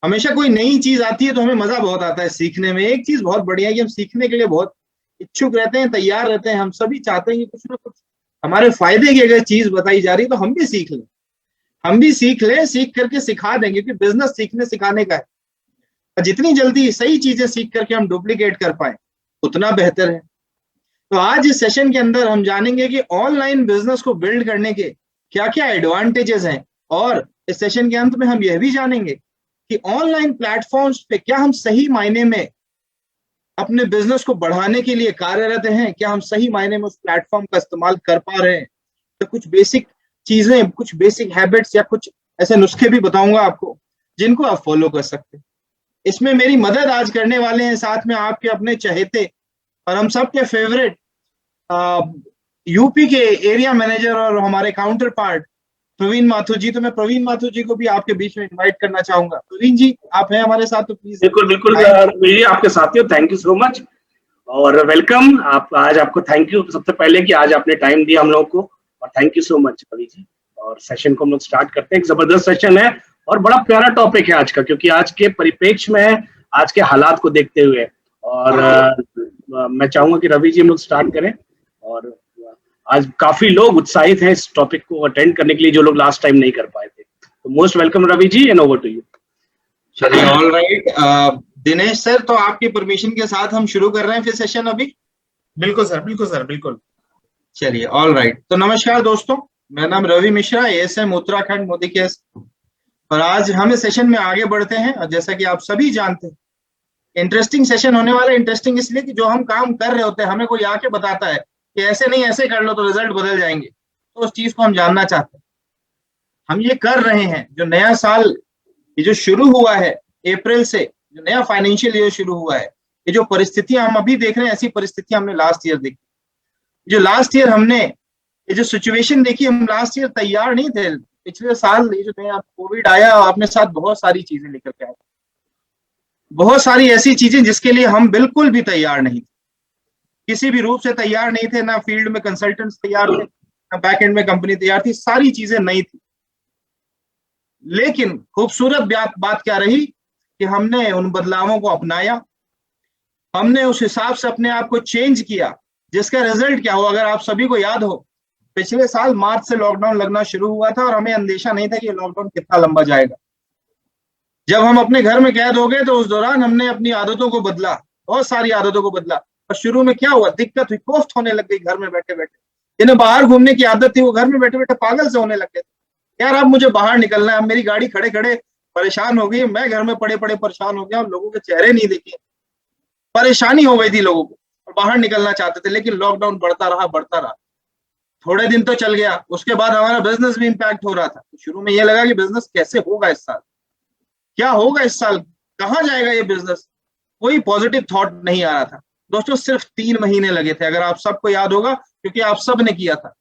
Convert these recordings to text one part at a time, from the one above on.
हमेशा कोई नई चीज आती है तो हमें मजा बहुत आता है सीखने में। एक चीज बहुत बढ़िया है कि हम सीखने के लिए बहुत इच्छुक रहते हैं, तैयार रहते हैं। हम सभी चाहते हैं कि कुछ ना कुछ हमारे फायदे की अगर चीज बताई जा रही है तो हम भी सीख लें। हम भी सीख लें, सीख करके सिखा देंगे, क्योंकि बिजनेस सीखने सिखाने का है। और जितनी जल्दी सही चीजें सीख करके हम डुप्लीकेट कर पाए उतना बेहतर है। तो आज इस सेशन के अंदर हम जानेंगे कि ऑनलाइन बिजनेस को बिल्ड करने के क्या क्या एडवांटेजेस हैं। और इस सेशन के अंत में हम यह भी जानेंगे कि ऑनलाइन प्लेटफॉर्म्स पे क्या हम सही मायने में अपने बिजनेस को बढ़ाने के लिए कार्यरत हैं, क्या हम सही मायने में उस प्लेटफॉर्म का इस्तेमाल कर पा रहे हैं। तो कुछ बेसिक चीजें, कुछ बेसिक हैबिट्स या कुछ ऐसे नुस्खे भी बताऊंगा आपको जिनको आप फॉलो कर सकते हैं। इसमें मेरी मदद आज करने वाले हैं साथ में आपके अपने चहेते और हम सबके फेवरेट यूपी के एरिया मैनेजर और हमारे काउंटर पार्ट प्रवीण माथुर जी। तो मैं प्रवीण माथुर जी को भी आपके बीच में इनवाइट करना चाहूंगा। प्रवीण जी, आप हैं हमारे साथ तो प्लीज। बिल्कुल बिल्कुल रवि जी, आपके साथी हो। थैंक यू सो मच और वेलकम। आप आज आपको थैंक यू सबसे पहले कि आज आपने टाइम दिया हम लोग को, और thank you so much Ravi ji. और सेशन को हम लोग स्टार्ट करते हैं। एक जबरदस्त सेशन है और बड़ा प्यारा टॉपिक है आज का, क्योंकि आज के परिप्रेक्ष्य में, आज के हालात को देखते हुए। और मैं चाहूंगा कि रवि जी हम लोग स्टार्ट करें। और आज काफी लोग उत्साहित हैं इस टॉपिक को अटेंड करने के लिए, जो लोग लास्ट टाइम नहीं कर पाए थे। तो most welcome Ravi ji, and over to you. चलिए, ऑल राइट। दिनेश सर, तो आपकी परमिशन के साथ हम शुरू कर रहे हैं फिर सेशन अभी। बिल्कुल सर, बिल्कुल सर, बिल्कुल। चलिए, ऑल राइट। तो नमस्कार दोस्तों, मेरा नाम रवि मिश्रा, एएसएम उत्तराखंड मोदी केस। और आज हम इस सेशन में आगे बढ़ते हैं। और जैसा कि आप सभी जानते हैं, इंटरेस्टिंग सेशन होने वाला है। इंटरेस्टिंग इसलिए कि जो हम काम कर रहे होते हैं, हमें कोई आके बताता है कि ऐसे नहीं ऐसे कर लो तो रिजल्ट बदल जाएंगे, तो उस चीज को हम जानना चाहते हैं। हम ये कर रहे हैं, जो नया साल ये जो शुरू हुआ है अप्रैल से, जो नया फाइनेंशियल ईयर शुरू हुआ है, ये जो परिस्थितियां हम अभी देख रहे हैं, ऐसी परिस्थितियां हमने लास्ट ईयर देखी। जो लास्ट ईयर हमने ये जो सिचुएशन देखी, हम लास्ट ईयर तैयार नहीं थे। पिछले साल ये जो नया कोविड आया, अपने साथ बहुत सारी चीजें लेकर के आया, बहुत सारी ऐसी चीजें जिसके लिए हम बिल्कुल भी तैयार नहीं थे, किसी भी रूप से तैयार नहीं थे। ना फील्ड में कंसल्टेंट्स तैयार थे, ना बैक एंड में कंपनी तैयार थी, सारी चीजें नई थी। लेकिन खूबसूरत बात क्या रही कि हमने उन बदलावों को अपनाया, हमने उस हिसाब से अपने आप को चेंज किया, जिसका रिजल्ट क्या हुआ। अगर आप सभी को याद हो, पिछले साल मार्च से लॉकडाउन लगना शुरू हुआ था और हमें अंदेशा नहीं था कि लॉकडाउन कितना लंबा जाएगा। जब हम अपने घर में कैद हो गए तो उस दौरान हमने अपनी आदतों को बदला, बहुत सारी आदतों को बदला। और शुरू में क्या हुआ, दिक्कत हुई, कोफ्त होने लग गई घर में बैठे बैठे। जिन्हें बाहर घूमने की आदत थी वो घर में बैठे बैठे पागल से होने लग गए। यार अब मुझे बाहर निकलना है, अब मेरी गाड़ी खड़े खड़े परेशान हो गई, मैं घर में पड़े पड़े परेशान हो गया, लोगों के चेहरे नहीं देखे, परेशानी हो गई थी लोगों को और बाहर निकलना चाहते थे। लेकिन लॉकडाउन बढ़ता रहा बढ़ता रहा, थोड़े दिन तो चल गया, उसके बाद हमारा बिजनेस भी इंपैक्ट हो रहा था। शुरू में ये लगा कि बिजनेस कैसे होगा इस साल, क्या होगा इस साल, कहाँ जाएगा ये बिजनेस, कोई पॉजिटिव थॉट नहीं आ रहा था। दोस्तों सिर्फ 3 महीने लगे थे, अगर आप सबको याद होगा, क्योंकि आप सब ने किया था।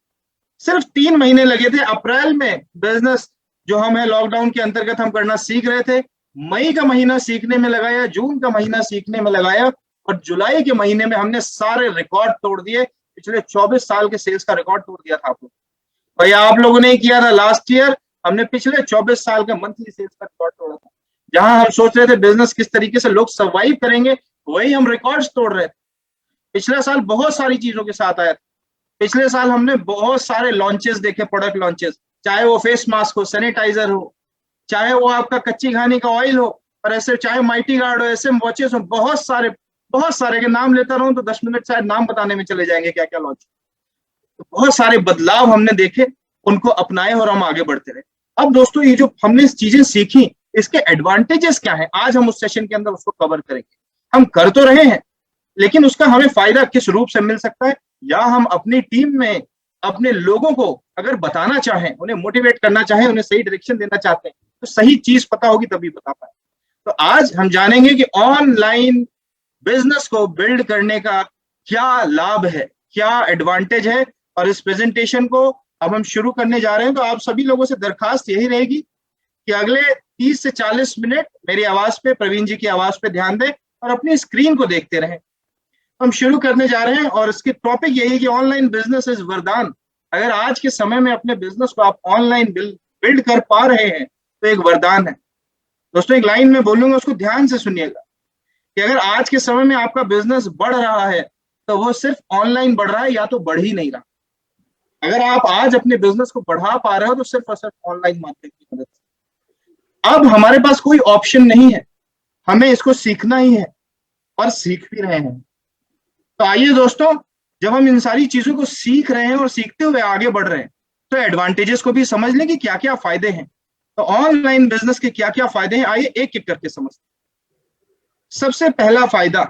सिर्फ 3 महीने लगे थे। अप्रैल में बिजनेस जो हम है लॉकडाउन के अंतर्गत हम करना सीख रहे थे, मई का महीना सीखने में लगाया, जून का महीना सीखने में लगाया, और जुलाई के महीने में हमने सारे रिकॉर्ड तोड़ दिए। पिछले 24 साल के सेल्स का रिकॉर्ड तोड़ दिया था आप लोग। भाई आप लोगों ने किया था लास्ट ईयर, हमने पिछले 24 साल का मंथली सेल्स का रिकॉर्ड तोड़ा था। जहां हम सोच रहे थे बिजनेस किस तरीके से लोग सर्वाइव करेंगे, वही हम रिकॉर्ड्स तोड़ रहे थे। पिछले साल बहुत सारी चीजों के साथ आया था। पिछले साल हमने बहुत सारे लॉन्चेस देखे, प्रोडक्ट लॉन्चेस, चाहे वो फेस मास्क हो, सैनिटाइजर हो, चाहे वो आपका कच्ची घानी का ऑयल हो, और ऐसे चाहे माइटी गार्ड हो, एसएम वॉचेस हो, बहुत सारे के नाम लेता रहूं तो 10 मिनट शायद नाम बताने में चले जाएंगे क्या क्या लॉन्च। तो बहुत सारे बदलाव हमने देखे, उनको अपनाए और हम आगे बढ़ते रहे। अब दोस्तों ये जो हमने चीजें सीखी, इसके एडवांटेजेस क्या है, आज हम उस सेशन के अंदर उसको कवर करेंगे। हम कर तो रहे हैं, लेकिन उसका हमें फायदा किस रूप से मिल सकता है, या हम अपनी टीम में अपने लोगों को अगर बताना चाहें, उन्हें मोटिवेट करना चाहें, उन्हें सही डायरेक्शन देना चाहते हैं, तो सही चीज पता होगी तभी बता पाए। तो आज हम जानेंगे कि ऑनलाइन बिजनेस को बिल्ड करने का क्या लाभ है, क्या एडवांटेज है। और इस प्रेजेंटेशन को अब हम शुरू करने जा रहे हैं। तो आप सभी लोगों से दरखास्त यही रहेगी कि अगले 30 से 40 मिनट मेरी आवाज पे, प्रवीण जी की आवाज पे ध्यान दें और अपनी स्क्रीन को देखते रहें। हम शुरू करने जा रहे हैं और इसकी टॉपिक यही है कि ऑनलाइन बिजनेस इज वरदान। अगर आज के समय में अपने बिजनेस को आप ऑनलाइन बिल्ड कर पा रहे हैं तो एक वरदान है। दोस्तों एक लाइन में बोलूंगा, उसको ध्यान से सुनिएगा कि अगर आज के समय में आपका बिजनेस बढ़ रहा है तो वो सिर्फ ऑनलाइन बढ़ रहा है या तो बढ़ ही नहीं रहा। अगर आप आज अपने बिजनेस को बढ़ा पा रहे हो तो सिर्फ और सिर्फ ऑनलाइन माध्यम की मदद से। अब हमारे पास कोई ऑप्शन नहीं है, हमें इसको सीखना ही है और सीख भी रहे हैं। तो आइए दोस्तों, जब हम इन सारी चीजों को सीख रहे हैं और सीखते हुए आगे बढ़ रहे हैं तो एडवांटेजेस को भी समझ लें कि क्या क्या फायदे हैं। तो ऑनलाइन बिजनेस के क्या क्या फायदे हैं, आइए एक एक करके समझते हैं। सबसे पहला फायदा,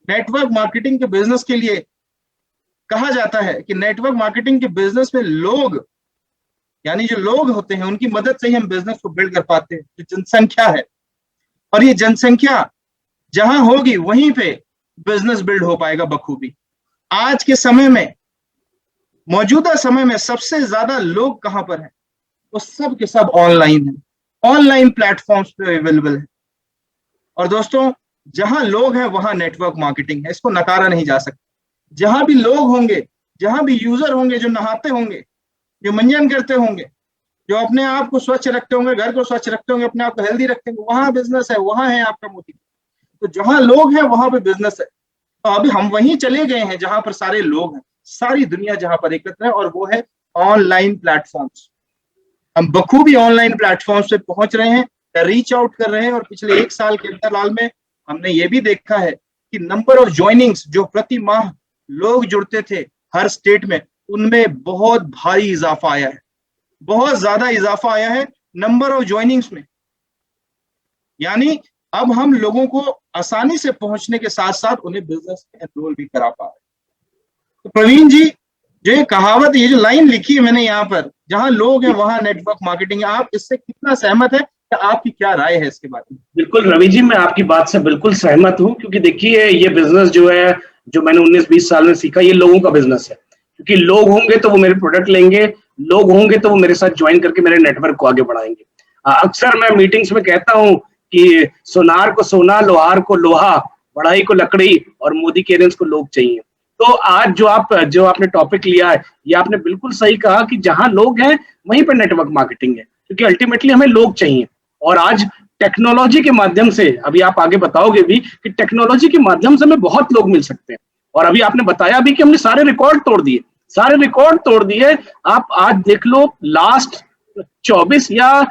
नेटवर्क मार्केटिंग के बिजनेस के लिए कहा जाता है कि नेटवर्क मार्केटिंग के बिजनेस में लोग, यानी जो लोग होते हैं उनकी मदद से ही हम बिजनेस को बिल्ड कर पाते हैं। जो जनसंख्या है, और ये जनसंख्या जहां होगी वहीं पे बिजनेस बिल्ड हो पाएगा बखूबी। आज के समय में, मौजूदा समय में सबसे ज्यादा लोग कहां पर हैं? वो सब के सब ऑनलाइन है, ऑनलाइन प्लेटफॉर्म्स पे अवेलेबल है। और दोस्तों जहां लोग हैं वहां नेटवर्क मार्केटिंग है, इसको नकारा नहीं जा सकता। जहां भी लोग होंगे, जहां भी यूजर होंगे, जो नहाते होंगे, जो मंजन करते होंगे, जो अपने आप को स्वच्छ रखते होंगे, घर को स्वच्छ रखते होंगे, अपने आप को हेल्दी रखते होंगे, वहां बिजनेस है, वहां है आपका मोदी। तो जहां लोग हैं वहां पे बिजनेस है। तो अभी हम वहीं चले गए हैं जहां पर सारे लोग हैं, सारी दुनिया जहां पर एकत्र है, और वो है ऑनलाइन प्लेटफॉर्म्स। हम बखूबी ऑनलाइन प्लेटफॉर्म्स पे पहुंच रहे हैं, रीच आउट कर रहे हैं। और पिछले 1 साल के अंतराल में हमने ये भी देखा है कि नंबर ऑफ ज्वाइनिंग्स, जो प्रति माह लोग जुड़ते थे हर स्टेट में, उनमें बहुत भारी इजाफा आया है, बहुत ज्यादा इजाफा आया है नंबर ऑफ ज्वाइनिंग्स में। यानी अब हम लोगों को आसानी से पहुंचने के साथ साथ उन्हें बिजनेस में एनरोल भी करा पा रहे हैं। तो प्रवीण जी, जो ये कहावत, ये जो लाइन लिखी है मैंने यहाँ पर, जहां लोग हैं वहां नेटवर्क मार्केटिंग है, आप इससे कितना सहमत है? आपकी क्या राय है इसके बारे में? बिल्कुल रवि जी, मैं आपकी बात से बिल्कुल सहमत हूँ, क्योंकि देखिए ये बिजनेस जो है, जो मैंने 19-20 साल में सीखा, ये लोगों का बिजनेस है। क्योंकि लोग होंगे तो वो मेरे प्रोडक्ट लेंगे, लोग होंगे तो वो मेरे साथ ज्वाइन करके मेरे नेटवर्क को आगे बढ़ाएंगे। अक्सर मैं मीटिंग्स में कहता हूँ कि सोनार को सोना, लोहार को लोहा, बढ़ाई को लकड़ी और मोदी केयरेंस को लोग चाहिए। तो आज जो आपने टॉपिक लिया है, ये आपने बिल्कुल सही कहा कि जहां लोग हैं वहीं पर नेटवर्क मार्केटिंग है, क्योंकि अल्टीमेटली हमें लोग चाहिए। और आज टेक्नोलॉजी के माध्यम से, अभी आप आगे बताओगे भी कि टेक्नोलॉजी के माध्यम से हमें बहुत लोग मिल सकते हैं। और अभी आपने बताया भी कि हमने सारे रिकॉर्ड तोड़ दिए। आप आज देख लो, लास्ट 24 या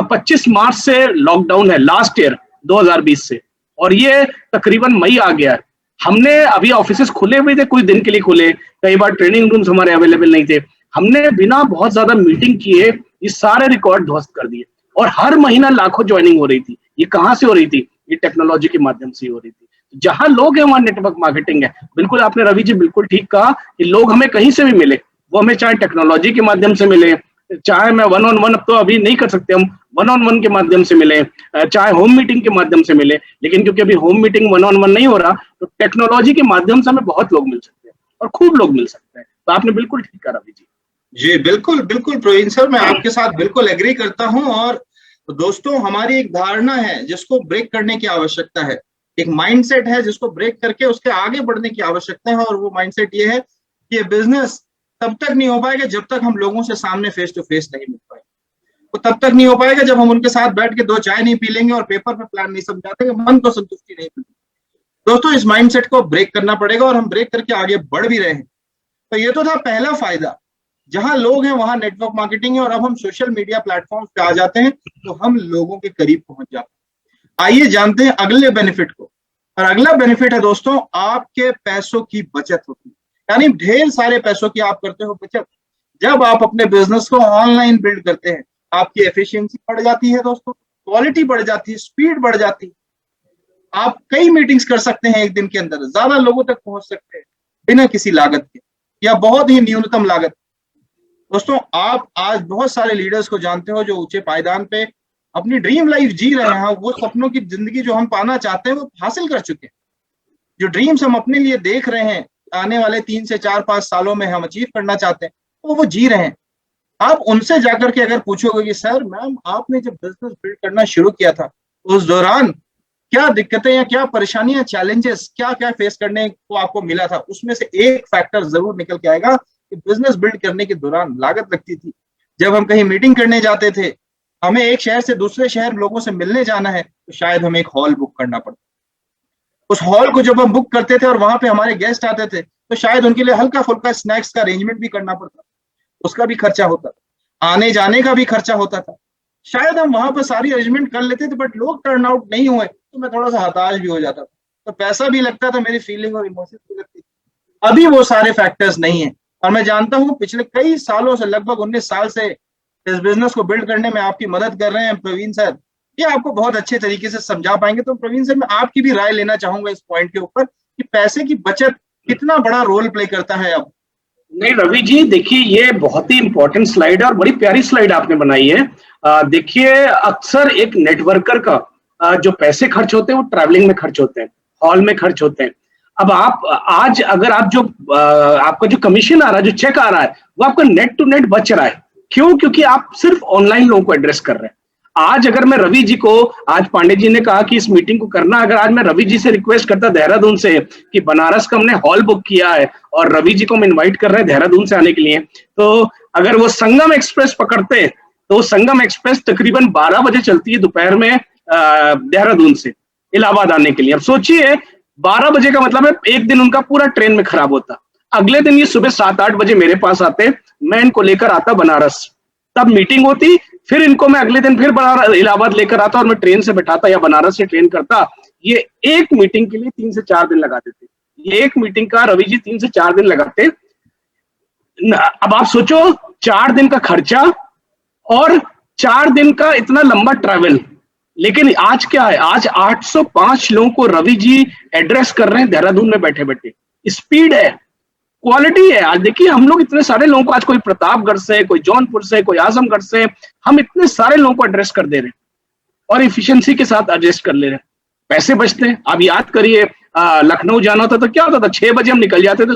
25 मार्च से लॉकडाउन है, लास्ट ईयर 2020 से, और ये तकरीबन मई आ गया है। हमने अभी ऑफिसेस खुले हुए थे, कुछ दिन के लिए खुले, कई बार ट्रेनिंग रूम्स हमारे अवेलेबल नहीं थे, हमने बिना बहुत ज्यादा मीटिंग किए ये सारे रिकॉर्ड ध्वस्त कर दिए। और हर महीना लाखों ज्वाइनिंग हो रही थी। ये कहां से हो रही थी? ये टेक्नोलॉजी के माध्यम से हो रही थी। जहां लोग हैं वहां नेटवर्क मार्केटिंग है। बिल्कुल आपने रवि जी बिल्कुल ठीक कहा कि लोग हमें कहीं से भी मिले, वो हमें चाहे टेक्नोलॉजी के माध्यम से मिले, चाहे मैं 1-on-1, अब तो अभी नहीं कर सकते हम, 1-on-1 के माध्यम से मिले, चाहे होम मीटिंग के माध्यम से मिले। लेकिन क्योंकि अभी होम मीटिंग 1-on-1 नहीं हो रहा, तो टेक्नोलॉजी के माध्यम से हमें बहुत लोग मिल सकते हैं और खूब लोग मिल सकते हैं। तो आपने बिल्कुल ठीक कहा रवि जी। जी बिल्कुल बिल्कुल प्रवीण सर, मैं आपके साथ बिल्कुल एग्री करता हूं। और दोस्तों हमारी एक धारणा है जिसको ब्रेक करने की आवश्यकता है, एक माइंडसेट है जिसको ब्रेक करके उसके आगे बढ़ने की आवश्यकता है। और वो माइंडसेट ये है कि ये बिजनेस तब तक नहीं हो पाएगा जब तक हम लोगों से सामने फेस टू फेस नहीं मिल पाएंगे। वो तब तक नहीं हो पाएगा जब हम उनके साथ बैठ के 2 चाय नहीं पी लेंगे और पेपर पे प्लान नहीं समझाते, मन को संतुष्टि नहीं मिलती। दोस्तों इस माइंडसेट को ब्रेक करना पड़ेगा और हम ब्रेक करके आगे बढ़ भी रहे हैं। तो ये तो था पहला फायदा, जहां लोग हैं वहां नेटवर्क मार्केटिंग है। और अब हम सोशल मीडिया प्लेटफॉर्म्स पे आ जाते हैं तो हम लोगों के करीब पहुंच जाते हैं। आइए जानते हैं अगले बेनिफिट को। और अगला बेनिफिट है दोस्तों, आपके पैसों की बचत होती है। यानी ढेर सारे पैसों की आप करते हो बचत। जब आप अपने बिजनेस को ऑनलाइन बिल्ड करते हैं, आपकी एफिशिएंसी बढ़ जाती है दोस्तों, क्वालिटी बढ़ जाती है, स्पीड बढ़ जाती है। आप कई मीटिंग्स कर सकते हैं एक दिन के अंदर, ज्यादा लोगों तक पहुंच सकते हैं बिना किसी लागत के या बहुत ही न्यूनतम लागत। दोस्तों आप आज बहुत सारे लीडर्स को जानते हो जो ऊंचे पायदान पे अपनी ड्रीम लाइफ जी रहे हैं। वो सपनों की जिंदगी जो हम पाना चाहते हैं वो हासिल कर चुके हैं। जो ड्रीम्स हम अपने लिए देख रहे हैं, आने वाले 3 से 4-5 सालों में हम अचीव करना चाहते हैं, वो जी रहे हैं। आप उनसे जाकर के अगर पूछोगे कि सर मैम, आपने जब बिजनेस बिल्ड करना शुरू किया था उस दौरान क्या दिक्कतें या क्या परेशानियां, चैलेंजेस क्या क्या फेस करने को आपको मिला था, उसमें से एक फैक्टर जरूर निकल के आएगा कि बिजनेस बिल्ड करने के दौरान लागत लगती थी। जब हम कहीं मीटिंग करने जाते थे, हमें एक शहर से दूसरे शहर लोगों से मिलने जाना है तो शायद हमें एक हॉल बुक करना पड़ता। उस हॉल को जब हम बुक करते थे और वहां पे हमारे गेस्ट आते थे तो शायद उनके लिए हल्का फुल्का स्नैक्स का अरेंजमेंट भी करना पड़ता, उसका भी खर्चा होता था, आने जाने का भी खर्चा होता था। शायद हम वहां पर सारी अरेंजमेंट कर लेते थे बट लोग टर्न आउट नहीं हुए तो मैं थोड़ा सा हताश भी हो जाता था, तो पैसा भी लगता था, मेरी फीलिंग और इमोशन भी लगती थी। अभी वो सारे फैक्टर्स नहीं है और मैं जानता हूँ पिछले कई सालों से, लगभग 19 साल से इस बिजनेस को बिल्ड करने में आपकी मदद कर रहे हैं प्रवीण सर। ये आपको बहुत अच्छे तरीके से समझा पाएंगे। तो प्रवीण सर, मैं आपकी भी राय लेना चाहूंगा इस पॉइंट के ऊपर कि पैसे की बचत कितना बड़ा रोल प्ले करता है अब। नहीं रवि जी, देखिए ये बहुत ही इंपॉर्टेंट स्लाइड है और बड़ी प्यारी स्लाइड आपने बनाई है। देखिए अक्सर एक नेटवर्कर का जो पैसे खर्च होते हैं वो ट्रैवलिंग में खर्च होते हैं, हॉल में खर्च होते हैं। अब आप आज अगर आप जो आपका जो कमीशन आ रहा है, जो चेक आ रहा है, वो आपका नेट टू नेट बच रहा है। क्यों? क्योंकि आप सिर्फ ऑनलाइन लोगों को एड्रेस कर रहे हैं। आज अगर मैं रवि जी को, आज पांडे जी ने कहा कि इस मीटिंग को करना, अगर आज मैं रवि जी से रिक्वेस्ट करता देहरादून से कि बनारस का हमने हॉल बुक किया है और रवि जी को हम इनवाइट कर रहे हैं देहरादून से आने के लिए, तो अगर वो संगम एक्सप्रेस पकड़ते तो संगम एक्सप्रेस तकरीबन 12 बजे चलती है दोपहर में देहरादून से इलाहाबाद आने के लिए। अब सोचिए 12 बजे का मतलब है एक दिन उनका पूरा ट्रेन में खराब होता। अगले दिन ये सुबह 7-8 बजे मेरे पास आते, मैं इनको लेकर आता बनारस, तब मीटिंग होती, फिर इनको मैं अगले दिन फिर बनारस इलाहाबाद लेकर आता और मैं ट्रेन से बैठाता या बनारस से ट्रेन करता। ये एक मीटिंग के लिए 3 से 4 दिन लगा देते। ये एक मीटिंग का रवि जी 3 से 4 दिन लगाते। अब आप सोचो 4 दिन का खर्चा और 4 दिन का इतना लंबा ट्रैवल। लेकिन आज क्या है, आज 805 लोगों को रवि जी एड्रेस कर रहे हैं देहरादून में बैठे बैठे। स्पीड है, क्वालिटी है। आज देखिए हम लोग इतने सारे लोगों को, आज कोई प्रतापगढ़ से, कोई जौनपुर से, कोई आजमगढ़ से, हम इतने सारे लोगों को एड्रेस कर दे रहे हैं और इफिशिएंसी के साथ एडजस्ट कर ले रहे हैं। पैसे बचते हैं। आप याद करिए लखनऊ जाना था तो क्या होता था, 6 बजे हम निकल जाते थे,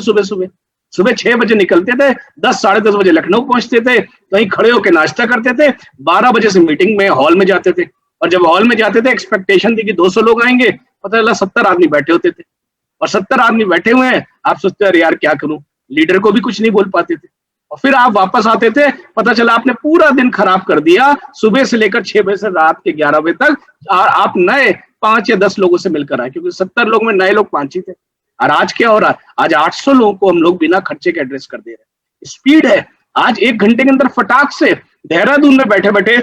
सुबह 6 बजे निकलते थे, 10 साढ़े 10 बजे लखनऊ पहुंचते थे, वहीं खड़े होकर नाश्ता करते थे, 12 बजे से मीटिंग में हॉल में जाते थे। और जब हॉल में जाते थे एक्सपेक्टेशन थी कि 200 लोग आएंगे, पता चला 70 आदमी बैठे होते थे। और 70 आदमी बैठे हुए हैं, आप सोचते हैं यार क्या करूं, लीडर को भी कुछ नहीं बोल पाते थे। और फिर आप वापस आते थे, पता चला आपने पूरा दिन खराब कर दिया, सुबह से लेकर 6 बजे से रात के 11 बजे तक। और आप नए 5 या 10 लोगों से मिलकर आए, क्योंकि 70 लोग में नए लोग 5 ही थे। और आज क्या हो रहा है, आज 800 लोगों को हम लोग बिना खर्चे के एड्रेस कर दे रहे हैं। स्पीड है। आज 1 घंटे के अंदर फटाक से देहरादून में बैठे बैठे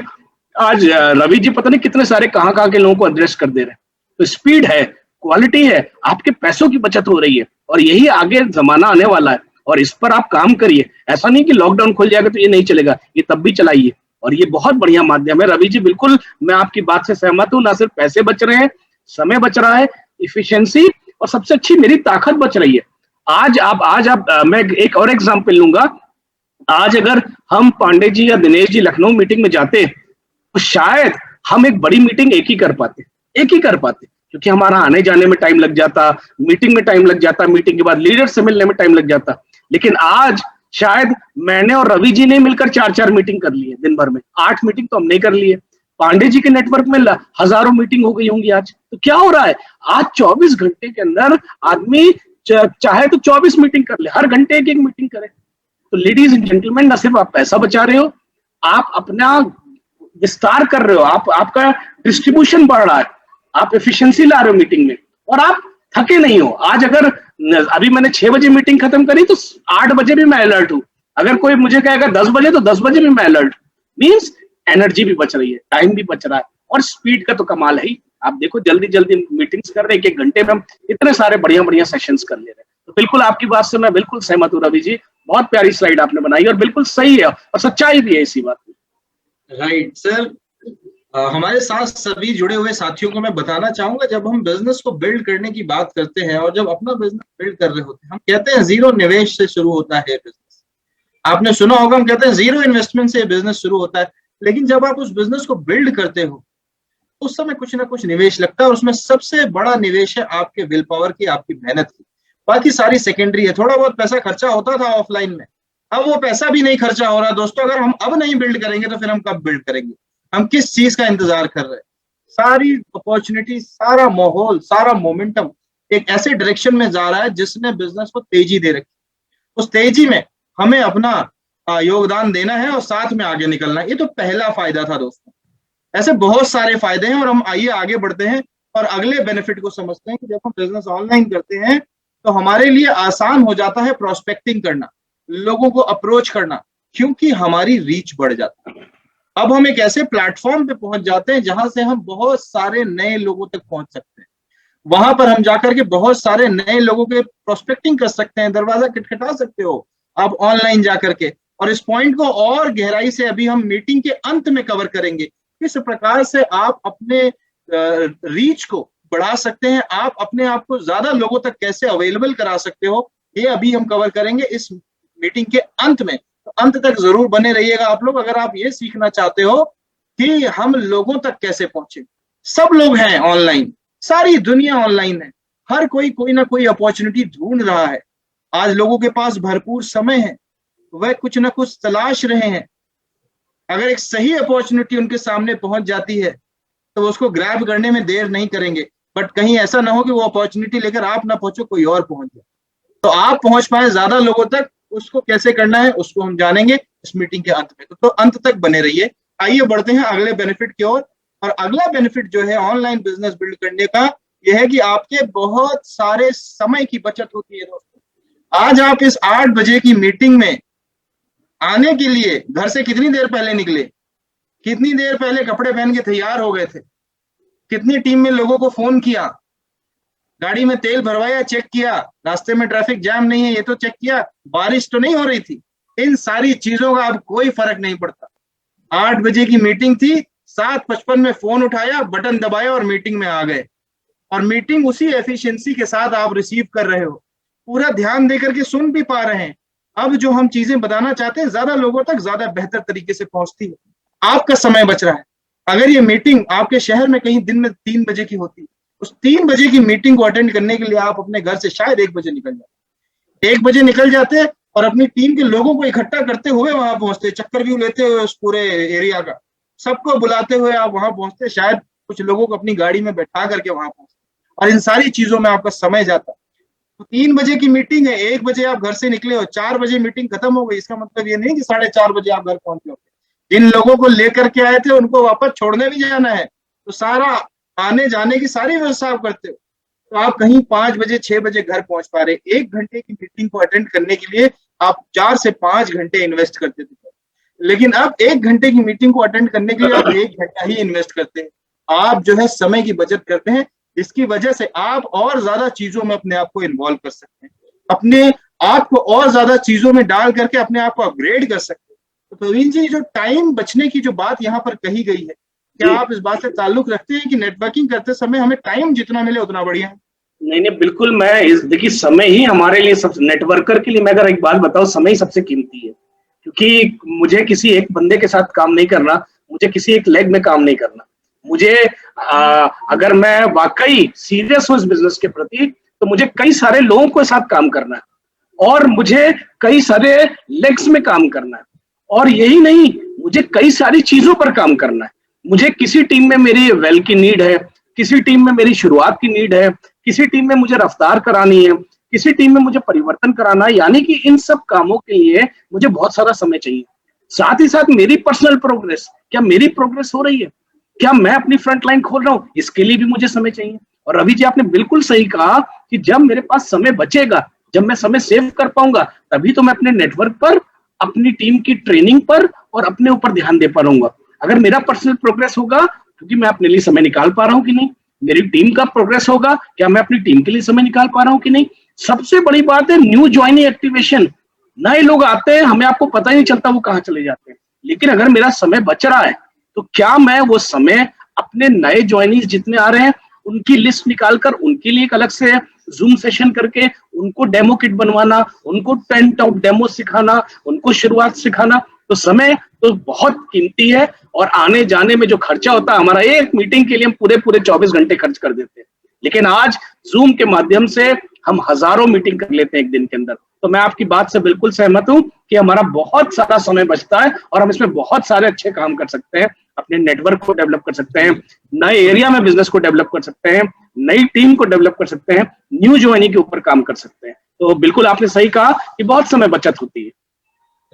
आज रवि जी पता नहीं कितने सारे कहां के लोगों को एड्रेस कर दे रहे हैं। तो स्पीड है, क्वालिटी है, आपके पैसों की बचत हो रही है और यही आगे जमाना आने वाला है। और इस पर आप काम करिए। ऐसा नहीं कि लॉकडाउन खुल जाएगा तो ये नहीं चलेगा, ये तब भी चलाइए। और ये बहुत बढ़िया माध्यम है। रवि जी बिल्कुल मैं आपकी बात से सहमत हूं। ना सिर्फ पैसे बच रहे हैं, समय बच रहा है, इफिशियंसी, और सबसे अच्छी मेरी ताकत बच रही है। आज आप मैं एक और एग्जाम्पल लूंगा। आज अगर हम पांडे जी या दिनेश जी लखनऊ मीटिंग में जाते तो शायद हम एक बड़ी मीटिंग एक ही कर पाते, क्योंकि हमारा आने जाने में टाइम लग जाता, मीटिंग में टाइम लग जाता, मीटिंग के बाद लीडर से मिलने में टाइम लग जाता। लेकिन आज शायद मैंने और रवि जी ने मिलकर 4-4 मीटिंग कर ली है दिन भर में। 8 मीटिंग तो हमने कर ली है। पांडे जी के नेटवर्क में हजारों मीटिंग हो गई होंगी आज। तो क्या हो रहा है, आज 24 घंटे के अंदर आदमी चाहे तो 24 मीटिंग कर ले, हर घंटे एक मीटिंग करे। तो लेडीज एंड जेंटलमैन, ना सिर्फ आप पैसा बचा रहे हो, आप अपना विस्तार कर रहे हो, आपका डिस्ट्रीब्यूशन बढ़ रहा है, आप एफिशिएंसी ला रहे हो मीटिंग में, और आप थके नहीं हो। आज अगर अभी मैंने 6 बजे मीटिंग खत्म करी तो 8 बजे भी मैं अलर्ट हूं। अगर कोई मुझे कहेगा 10 बजे तो 10 बजे भी मैं अलर्ट। मींस एनर्जी भी बच रही है, टाइम भी बच रहा है, और स्पीड का तो कमाल है ही। आप देखो जल्दी जल्दी मीटिंग्स कर रहे हैं, 1 घंटे में हम इतने सारे बढ़िया बढ़िया सेशंस कर ले रहे हैं। तो बिल्कुल आपकी बात से मैं बिल्कुल सहमत हूं रवि जी। बहुत प्यारी स्लाइड आपने बनाई और बिल्कुल सही है और सच्चाई भी है इसी बात में। Right sir. हमारे साथ सभी जुड़े हुए साथियों को मैं बताना चाहूंगा, जब हम बिजनेस को बिल्ड करने की बात करते हैं और जब अपना बिजनेस बिल्ड कर रहे होते हैं, हम कहते हैं 0 निवेश से शुरू होता है बिजनेस। आपने सुना होगा, हम कहते हैं 0 इन्वेस्टमेंट से बिजनेस शुरू होता है। लेकिन जब आप उस बिजनेस को बिल्ड करते हो उस समय कुछ ना कुछ निवेश लगता है, और उसमें सबसे बड़ा निवेश है आपके विल पावर की, आपकी मेहनत की। बाकी सारी सेकेंडरी है। थोड़ा बहुत पैसा खर्चा होता था ऑफलाइन में, अब वो पैसा भी नहीं खर्चा हो रहा दोस्तों। अगर हम अब नहीं बिल्ड करेंगे तो फिर हम कब बिल्ड करेंगे? हम किस चीज का इंतजार कर रहे हैं? सारी अपॉर्चुनिटी, सारा माहौल, सारा मोमेंटम एक ऐसे डायरेक्शन में जा रहा है जिसने बिजनेस को तेजी दे रखी। उस तेजी में हमें अपना योगदान देना है और साथ में आगे निकलना है। ये तो पहला फायदा था दोस्तों। ऐसे बहुत सारे फायदे हैं और हम आइए आगे बढ़ते हैं और अगले बेनिफिट को समझते हैं कि जब हम बिजनेस ऑनलाइन करते हैं तो हमारे लिए आसान हो जाता है प्रोस्पेक्टिंग करना, लोगों को अप्रोच करना, क्योंकि हमारी रीच बढ़ जाती है। अब हम एक ऐसे प्लेटफॉर्म पे पहुंच जाते हैं जहां से हम बहुत सारे नए लोगों तक पहुंच सकते हैं। वहां पर हम जाकर के बहुत सारे नए लोगों के प्रोस्पेक्टिंग कर सकते हैं, दरवाजा खटखटा सकते हो आप ऑनलाइन जाकर के। और इस पॉइंट को और गहराई से अभी हम मीटिंग के अंत में कवर करेंगे, किस प्रकार से आप अपने रीच को बढ़ा सकते हैं, आप अपने आप को ज्यादा लोगों तक कैसे अवेलेबल करा सकते हो, ये अभी हम कवर करेंगे इस मीटिंग के अंत में। तो अंत तक जरूर बने रहिएगा आप लोग, अगर आप ये सीखना चाहते हो कि हम लोगों तक कैसे पहुंचे। सब लोग हैं ऑनलाइन, सारी दुनिया ऑनलाइन है, हर कोई ना कोई अपॉर्चुनिटी ढूंढ रहा है। आज लोगों के पास भरपूर समय है, वह कुछ ना कुछ तलाश रहे हैं। अगर एक सही अपॉर्चुनिटी उनके सामने पहुंच जाती है तो उसको ग्रैब करने में देर नहीं करेंगे। बट कहीं ऐसा ना हो कि वो अपॉर्चुनिटी लेकर आप ना पहुंचो, कोई और पहुंच जाए। तो आप पहुंच पाए ज्यादा लोगों तक, उसको कैसे करना है उसको हम जानेंगे इस मीटिंग के अंत में। तो अंत तक बने रहिए। आइए बढ़ते हैं अगले बेनिफिट की ओर। और अगला बेनिफिट जो है ऑनलाइन बिजनेस बिल्ड करने का, यह है कि आपके बहुत सारे समय की बचत होती है दोस्तों। आज आप इस 8 बजे की मीटिंग में आने के लिए घर से कितनी देर पहले निकले, कितनी देर पहले कपड़े पहन के तैयार हो गए थे, कितनी टीम में लोगों को फोन किया, गाड़ी में तेल भरवाया, चेक किया, रास्ते में ट्रैफिक जैम नहीं है ये तो चेक किया, बारिश तो नहीं हो रही थी। इन सारी चीजों का अब कोई फर्क नहीं पड़ता। 8 बजे की मीटिंग थी, 7:55 में फोन उठाया, बटन दबाया और मीटिंग में आ गए। और मीटिंग उसी एफिशिएंसी के साथ आप रिसीव कर रहे हो, पूरा ध्यान देकर के सुन भी पा रहे हैं। अब जो हम चीजें बताना चाहते हैं ज्यादा लोगों तक ज्यादा बेहतर तरीके से पहुंचती है, आपका समय बच रहा है। अगर ये मीटिंग आपके शहर में कहीं दिन में 3 बजे की होती, उस 3 बजे की मीटिंग को अटेंड करने के लिए आप अपने घर से शायद 1 बजे निकल जाते, 1 बजे निकल जाते और अपनी टीम के लोगों को इकट्ठा करते हुए वहां पहुंचते, चक्कर व्यू लेते हुए उस पूरे एरिया का, सबको बुलाते हुए आप वहां पहुंचते, शायद कुछ लोगों को अपनी गाड़ी में बैठा करके वहां पहुंचते, और इन सारी चीजों में आपका समय जाता। तो 3 बजे की मीटिंग है, 1 बजे आप घर से निकले हो, 4 बजे मीटिंग खत्म हो गई। इसका मतलब ये नहीं कि 4:30 बजे आप घर पहुंचे हो। जिन लोगों को लेकर के आए थे उनको वापस छोड़ने भी जाना है, तो सारा आने जाने की सारी व्यवस्था आप करते हो। तो आप कहीं 5 बजे 6 बजे घर पहुंच पा रहे। 1 घंटे की मीटिंग को अटेंड करने के लिए आप 4 से 5 घंटे इन्वेस्ट करते थे, लेकिन अब 1 घंटे की मीटिंग को अटेंड करने के लिए आप 1 घंटा ही इन्वेस्ट करते हैं। आप जो है समय की बचत करते हैं, जिसकी वजह से आप और ज्यादा चीजों में अपने आप को इन्वॉल्व कर सकते हैं, अपने आप को और ज्यादा चीजों में डाल करके अपने आप को अपग्रेड कर सकते हैं। तो प्रवीण जी, जो टाइम बचने की जो बात यहाँ पर कही गई है, क्या आप इस बात से ताल्लुक रखते हैं कि नेटवर्किंग करते समय हमें टाइम जितना मिले उतना बढ़िया है? नहीं नहीं, बिल्कुल। मैं देखिए, समय ही हमारे लिए सब, नेटवर्कर के लिए मैं अगर एक बात बताऊं, समय ही सबसे कीमती है। क्योंकि मुझे किसी एक बंदे के साथ काम नहीं करना, मुझे किसी एक लेग में काम नहीं करना। मुझे अगर मैं वाकई सीरियस हूं इस बिजनेस के प्रति, तो मुझे कई सारे लोगों के साथ काम करना है और मुझे कई सारे लेग्स में काम करना है। और यही नहीं, मुझे कई सारी चीजों पर काम करना है। मुझे किसी टीम में मेरी वेल की नीड है, किसी टीम में मेरी शुरुआत की नीड है, किसी टीम में मुझे रफ्तार करानी है, किसी टीम में मुझे परिवर्तन कराना है। यानी कि इन सब कामों के लिए मुझे बहुत सारा समय चाहिए। साथ ही साथ मेरी पर्सनल प्रोग्रेस, क्या मेरी प्रोग्रेस हो रही है, क्या मैं अपनी फ्रंट लाइन खोल रहा हूं, इसके लिए भी मुझे समय चाहिए। और रवि जी, आपने बिल्कुल सही कहा कि जब मेरे पास समय बचेगा, जब मैं समय सेव कर पाऊंगा, तभी तो मैं अपने नेटवर्क पर, अपनी टीम की ट्रेनिंग पर और अपने ऊपर ध्यान दे पाऊंगा। अगर मेरा पर्सनल प्रोग्रेस होगा, क्योंकि मैं अपने लिए समय निकाल पा रहा हूं कि नहीं, मेरी टीम का प्रोग्रेस होगा, क्या मैं अपनी टीम के लिए समय निकाल पा रहा हूं कि नहीं। सबसे बड़ी बात है न्यू ज्वाइनिंग एक्टिवेशन। नए लोग आते हैं, हमें आपको पता ही नहीं चलता वो कहां चले जाते हैं। लेकिन अगर मेरा समय बच रहा है, तो क्या मैं वो समय अपने नए ज्वाइनिंग्स जितने आ रहे हैं उनकी लिस्ट निकालकर उनके लिए एक अलग से जूम सेशन करके उनको डेमो किट बनवाना, उनको 10 टॉप डेमो सिखाना, उनको शुरुआत सिखाना। तो समय तो बहुत कीमती है, और आने जाने में जो खर्चा होता है, हमारा एक मीटिंग के लिए हम पूरे 24 घंटे खर्च कर देते हैं। लेकिन आज जूम के माध्यम से हम हजारों मीटिंग कर लेते हैं एक दिन के अंदर। तो मैं आपकी बात से बिल्कुल सहमत हूं कि हमारा बहुत सारा समय बचता है और हम इसमें बहुत सारे अच्छे काम कर सकते हैं, अपने नेटवर्क को डेवलप कर सकते हैं, नए एरिया में बिजनेस को डेवलप कर सकते हैं, नई टीम को डेवलप कर सकते हैं, न्यू ज्वाइनिंग के ऊपर काम कर सकते हैं। तो बिल्कुल आपने सही कहा कि बहुत समय बचत होती है।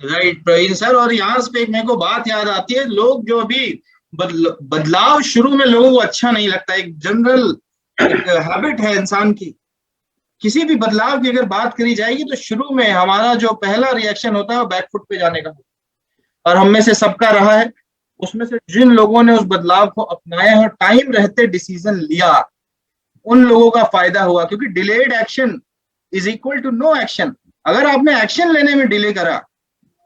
राइट प्रवीण सर, और यहाँ पे मेरे को बात याद आती है, लोग जो अभी बदलाव शुरू में लोगों को अच्छा नहीं लगता, एक जनरल एक हैबिट है इंसान की। किसी भी बदलाव की अगर बात करी जाएगी तो शुरू में हमारा जो पहला रिएक्शन होता है वो बैकफुट पे जाने का, और हम में से सबका रहा है। उसमें से जिन लोगों ने उस बदलाव को अपनाया है और टाइम रहते डिसीजन लिया, उन लोगों का फायदा हुआ, क्योंकि delayed action is equal to no action. अगर आपने एक्शन लेने में डिले करा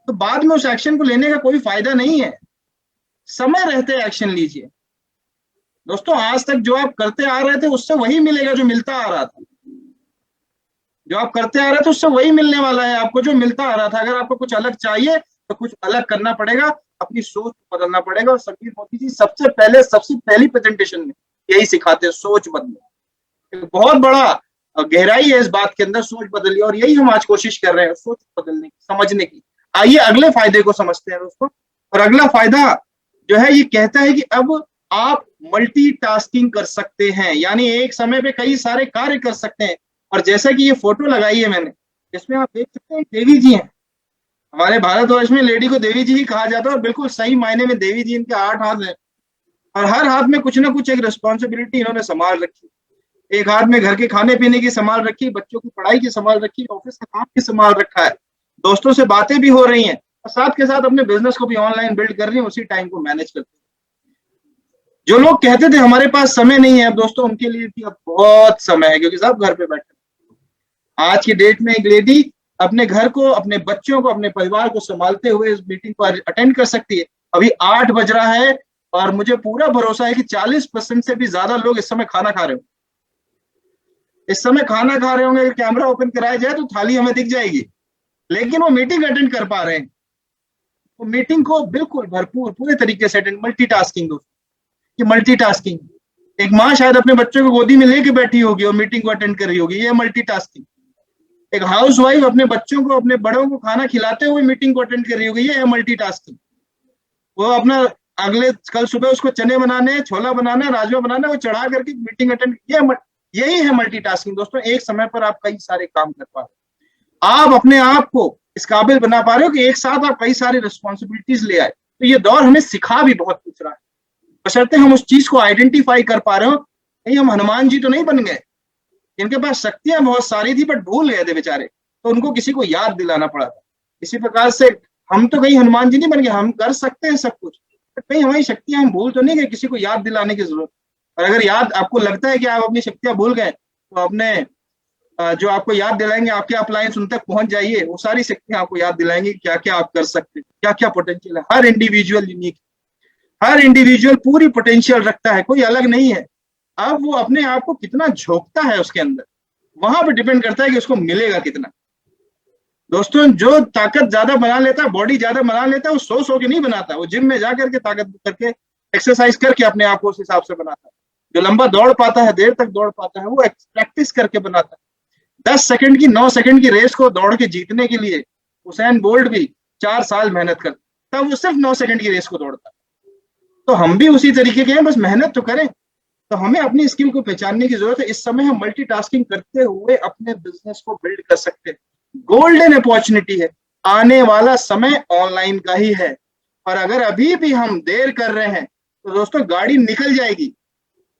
तो बाद में उस एक्शन को लेने का कोई फायदा नहीं है। समय रहते एक्शन लीजिए दोस्तों। आज तक जो आप करते आ रहे थे उससे वही मिलेगा जो मिलता आ रहा था। जो आप करते आ रहे थे उससे वही मिलने वाला है आपको जो मिलता आ रहा था। अगर आपको कुछ अलग चाहिए तो कुछ अलग करना पड़ेगा, अपनी सोच बदलना पड़ेगा। और समीर मोदी जी सबसे पहली प्रेजेंटेशन में यही सिखाते हैं, सोच बदलो। बहुत बड़ा गहराई है इस बात के अंदर, सोच बदलिए। और यही हम आज कोशिश कर रहे हैं, सोच बदलने की, समझने की। आइए अगले फायदे को समझते हैं दोस्तों। और अगला फायदा जो है ये कहता है कि अब आप मल्टीटास्किंग कर सकते हैं, यानी एक समय पे कई सारे कार्य कर सकते हैं। और जैसा कि ये फोटो लगाई है मैंने, इसमें आप देख सकते हैं देवी जी हैं। हमारे भारतवर्ष में लेडी को देवी जी ही कहा जाता है, और बिल्कुल सही मायने में देवी जी, इनके 8 हाथ हैं और हर हाथ में कुछ ना कुछ एक रिस्पॉन्सिबिलिटी इन्होंने संभाल रखी। एक हाथ में घर के खाने पीने की संभाल रखी, बच्चों की पढ़ाई की संभाल रखी, ऑफिस का काम भी संभाल रखा है, दोस्तों से बातें भी हो रही हैं, और साथ के साथ अपने बिजनेस को भी ऑनलाइन बिल्ड कर रही है, उसी टाइम को मैनेज करते हैं। जो लोग कहते थे हमारे पास समय नहीं है, अब दोस्तों उनके लिए भी अब बहुत समय है, क्योंकि सब घर पे बैठे। आज की डेट में एक लेडी अपने घर को, अपने बच्चों को, अपने परिवार को संभालते हुए इस मीटिंग को अटेंड कर सकती है। अभी 8 बज रहा है और मुझे पूरा भरोसा है कि 40% से भी ज्यादा लोग इस समय खाना खा रहे होंगे। इस समय खाना खा रहे होंगे। कैमरा ओपन कराया जाए तो थाली हमें दिख जाएगी, लेकिन वो मीटिंग अटेंड कर पा रहे हैं। तो मीटिंग को बिल्कुल भरपूर पूरे तरीके से अटेंड। मल्टीटास्किंग दोस्तों, ये मल्टीटास्किंग। एक माँ शायद अपने बच्चों को गोदी में लेके बैठी होगी और मीटिंग को अटेंड कर रही होगी, ये मल्टीटास्किंग। एक हाउसवाइफ अपने बच्चों को, अपने बड़ों को खाना खिलाते हुए मीटिंग को अटेंड कर रही होगी, ये है मल्टीटास्किंग। वो अपना अगले कल सुबह उसको चने बनाने, छोला बनाना, राजमा बनाना, वो चढ़ा करके मीटिंग अटेंड, यही है मल्टीटास्किंग दोस्तों। एक समय पर आप कई सारे काम कर पा रहे हो, आप अपने आप को इस काबिल बना पा रहे हो कि एक साथ आप कई सारी रिस्पॉन्सिबिलिटीज ले आए। तो ये दौर हमें सिखा भी बहुत कुछ रहा है, बशर्ते हम उस चीज को आइडेंटिफाई कर पा रहे हो। कहीं हम हनुमान जी तो नहीं बन गए, इनके पास शक्तियां बहुत सारी थी बट भूल गए थे बेचारे, तो उनको किसी को याद दिलाना पड़ा था। इसी प्रकार से हम तो कहीं हनुमान जी नहीं बन गए, हम कर सकते हैं सब कुछ, तो कहीं हमारी शक्तियां हम भूल तो नहीं गए, किसी को याद दिलाने की जरूरत। और अगर याद आपको लगता है कि आप अपनी शक्तियां भूल गए, तो अपने जो आपको याद दिलाएंगे, आपके अपलायंस उन तक पहुंच जाइए, वो सारी शक्तियां आपको याद दिलाएंगे क्या क्या आप कर सकते हैं, क्या क्या पोटेंशियल है। हर इंडिविजुअल यूनिक, हर इंडिविजुअल पूरी पोटेंशियल रखता है, कोई अलग नहीं है। अब वो अपने आप को कितना झोंकता है उसके अंदर, वहां पर डिपेंड करता है कि उसको मिलेगा कितना। दोस्तों जो ताकत ज्यादा बना लेता है, बॉडी ज्यादा बना लेता है, वो सो के नहीं बनाता, वो जिम में जा करके ताकत करके एक्सरसाइज करके अपने आप को उस हिसाब से बनाता है। जो लंबा दौड़ पाता है, देर तक दौड़ पाता है, वो प्रैक्टिस करके बनाता है। 10 सेकंड की 9 सेकंड की रेस को दौड़ के जीतने के लिए हुसैन बोल्ट भी 4 साल मेहनत करता, तब वो सिर्फ 9 सेकंड की रेस को दौड़ता। तो हम भी उसी तरीके के हैं, बस मेहनत तो करें। तो हमें अपनी स्किल को पहचानने की जरूरत है। इस समय हम मल्टीटास्किंग करते हुए अपने बिजनेस को बिल्ड कर सकते हैं। गोल्डन अपॉर्चुनिटी है, आने वाला समय ऑनलाइन का ही है। और अगर अभी भी हम देर कर रहे हैं तो दोस्तों गाड़ी निकल जाएगी,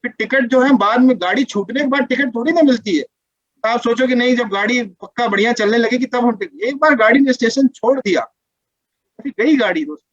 फिर टिकट जो है बाद में, गाड़ी छूटने के बाद टिकट थोड़ी ना मिलती है। तो आप सोचो कि नहीं, जब गाड़ी पक्का बढ़िया चलने लगेगी तब हम टिकट, एक बार गाड़ी ने स्टेशन छोड़ दिया फिर गई गाड़ी दोस्तों।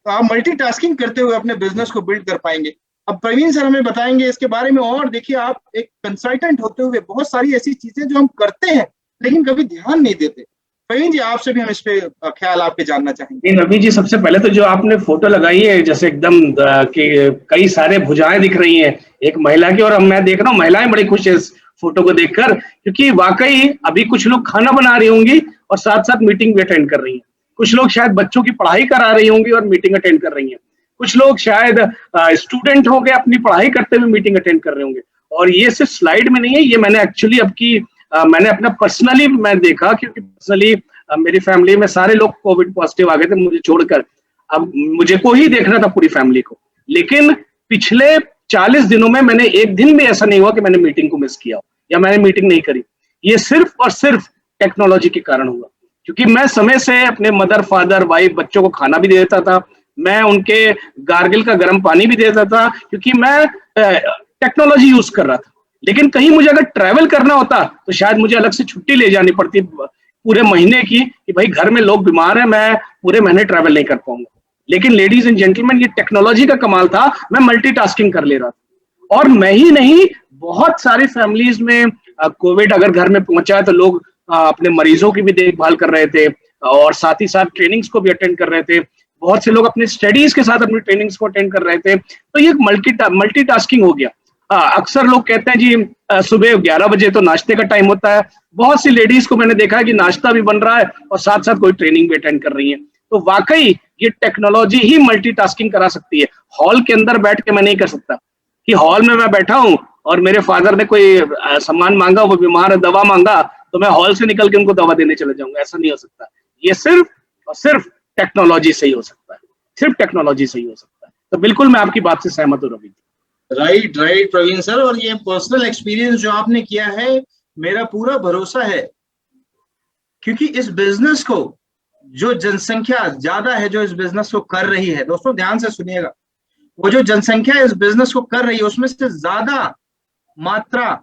तो आप मल्टीटास्किंग करते हुए अपने बिजनेस को बिल्ड कर पाएंगे। अब प्रवीण सर हमें बताएंगे इसके बारे में। और देखिए, आप एक कंसल्टेंट होते हुए बहुत सारी ऐसी चीजें जो हम करते हैं लेकिन कभी ध्यान नहीं देते। प्रवीण जी, आपसे भी हम इस पे ख्याल आपके जानना चाहेंगे। रवि जी, सबसे पहले तो जो आपने फोटो लगाई है, जैसे एकदम कि कई सारे भुजाएं दिख रही हैं एक महिला की, और मैं देख रहा हूँ महिलाएं बड़ी खुश है इस फोटो को देखकर, क्योंकि वाकई अभी कुछ लोग खाना बना रही होंगी और साथ साथ मीटिंग भी अटेंड कर रही हैं। कुछ लोग शायद बच्चों की पढ़ाई करा रही होंगी और मीटिंग अटेंड कर रही हैं। कुछ लोग शायद स्टूडेंट हो गए, अपनी पढ़ाई करते हुए मीटिंग अटेंड कर रहे होंगे। और ये सिर्फ स्लाइड में नहीं है, ये मैंने एक्चुअली मैंने अपना पर्सनली मैं देखा, क्योंकि पर्सनली मेरी फैमिली में सारे लोग कोविड पॉजिटिव आ गए थे मुझे छोड़कर। अब मुझे को ही देखना था पूरी फैमिली को, लेकिन पिछले 40 दिनों में मैंने एक दिन भी ऐसा नहीं हुआ कि मैंने मीटिंग को मिस किया या मैंने मीटिंग नहीं करी। ये सिर्फ और सिर्फ टेक्नोलॉजी के कारण हुआ, क्योंकि मैं समय से अपने मदर, फादर, वाइफ, बच्चों को खाना भी दे देता था, मैं उनके गार्गिल का गर्म पानी भी देता था, क्योंकि मैं टेक्नोलॉजी यूज कर रहा था। लेकिन कहीं मुझे अगर ट्रैवल करना होता तो शायद मुझे अलग से छुट्टी ले जानी पड़ती पूरे महीने की, कि भाई घर में लोग बीमार हैं, मैं पूरे महीने ट्रैवल नहीं कर पाऊंगा। लेकिन लेडीज एंड जेंटलमैन, ये टेक्नोलॉजी का कमाल था, मैं मल्टीटास्किंग कर ले रहा था। और मैं ही नहीं, बहुत सारी फैमिलीज में कोविड अगर घर में पहुंचा है तो लोग अपने मरीजों की भी देखभाल कर रहे थे, और साथ ही साथ ट्रेनिंग्स को भी अटेंड कर रहे थे। बहुत से लोग अपने स्टडीज के साथ अपनी ट्रेनिंग्स को अटेंड कर रहे थे। तो ये मल्टीटास्किंग हो गया। अक्सर लोग कहते हैं जी सुबह 11 बजे तो नाश्ते का टाइम होता है। बहुत सी लेडीज को मैंने देखा है कि नाश्ता भी बन रहा है और साथ साथ कोई ट्रेनिंग भी अटेंड कर रही है। तो वाकई ये टेक्नोलॉजी ही मल्टीटास्किंग करा सकती है। हॉल के अंदर बैठ के मैं नहीं कर सकता कि हॉल में मैं बैठा हूं और मेरे फादर ने कोई सामान मांगा, वो बीमार है, दवा मांगा, तो मैं हॉल से निकल के उनको दवा देने चले जाऊंगा। ऐसा नहीं हो सकता। ये सिर्फ और सिर्फ टेक्नोलॉजी से ही हो सकता है, सिर्फ टेक्नोलॉजी से ही हो सकता है। तो बिल्कुल मैं आपकी बात से सहमत हूँ Ravi ji. Right right Praveen sir, और ये पर्सनल एक्सपीरियंस जो आपने किया है, मेरा पूरा भरोसा है, क्योंकि इस बिजनेस को जो जनसंख्या ज्यादा है जो इस बिजनेस को कर रही है, दोस्तों ध्यान से सुनिएगा, वो जो जनसंख्या इस बिजनेस को कर रही है उसमें से ज्यादा मात्रा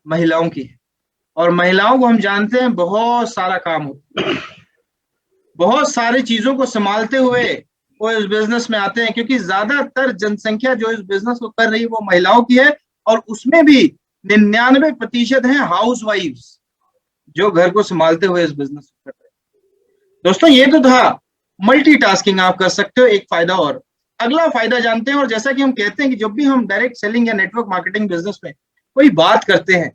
महिलाओं की है। और महिलाओं को हम जानते हैं बहुत सारा काम होता है, बहुत सारी चीजों को संभालते हुए वो इस बिजनेस में आते हैं, क्योंकि ज्यादातर जनसंख्या जो इस बिजनेस को कर रही है वो महिलाओं की है। और उसमें भी 99% है हाउस वाइफ्स जो घर को संभालते हुए इस बिजनेस को कर रहे हैं। दोस्तों ये तो था मल्टीटास्किंग आप कर सकते हो, एक फायदा। और अगला फायदा जानते हैं। और जैसा कि हम कहते हैं कि जब भी हम डायरेक्ट सेलिंग या नेटवर्क मार्केटिंग बिजनेस में कोई बात करते हैं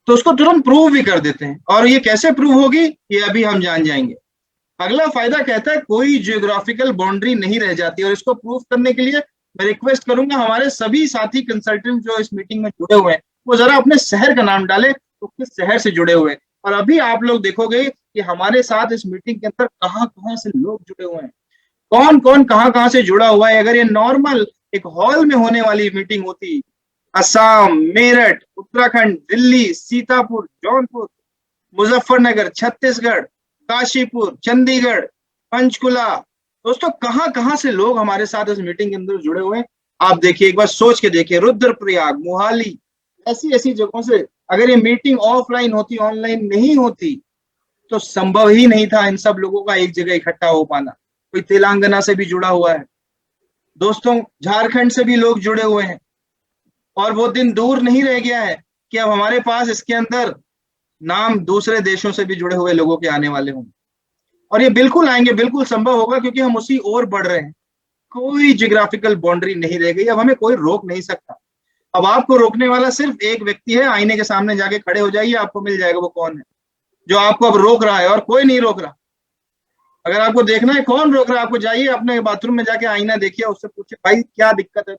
तो उसको तुरंत प्रूव भी कर देते हैं। और ये कैसे प्रूव होगी ये अभी हम जान जाएंगे। अगला फायदा कहता है कोई जियोग्राफिकल बाउंड्री नहीं रह जाती। और इसको प्रूव करने के लिए मैं रिक्वेस्ट करूंगा हमारे सभी साथी कंसल्टेंट जो इस मीटिंग में जुड़े हुए हैं वो जरा अपने शहर का नाम डाले, तो किस शहर से जुड़े हुए हैं। और अभी आप लोग देखोगे कि हमारे साथ इस मीटिंग के अंदर कहाँ से लोग जुड़े हुए हैं, कौन कौन कहाँ से जुड़ा हुआ है। अगर ये नॉर्मल एक हॉल में होने वाली मीटिंग होती, असम, मेरठ, उत्तराखंड, दिल्ली, सीतापुर, जौनपुर, मुजफ्फरनगर, छत्तीसगढ़, काशीपुर, चंडीगढ़, पंचकुला, दोस्तों कहाँ से लोग हमारे साथ इस मीटिंग के अंदर जुड़े हुए हैं। आप देखिए, एक बार सोच के देखिए, रुद्रप्रयाग, मोहाली, ऐसी जगहों से अगर ये मीटिंग ऑफलाइन होती, ऑनलाइन नहीं होती, तो संभव ही नहीं था इन सब लोगों का एक जगह इकट्ठा हो पाना। कोई तेलंगाना से भी जुड़ा हुआ है दोस्तों, झारखंड से भी लोग जुड़े हुए हैं। और वो दिन दूर नहीं रह गया है कि अब हमारे पास इसके अंदर नाम दूसरे देशों से भी जुड़े हुए लोगों के आने वाले होंगे। और ये बिल्कुल आएंगे, बिल्कुल संभव होगा, क्योंकि हम उसी ओर बढ़ रहे हैं। कोई जियोग्राफिकल बाउंड्री नहीं रह गई, अब हमें कोई रोक नहीं सकता। अब आपको रोकने वाला सिर्फ एक व्यक्ति है। आईने के सामने जाके खड़े हो जाइए, आपको मिल जाएगा वो कौन है जो आपको अब रोक रहा है। और कोई नहीं रोक रहा। अगर आपको देखना है कौन रोक रहा है, आपको जाइए अपने बाथरूम में जाके आईना देखिए, उससे पूछे भाई क्या दिक्कत है,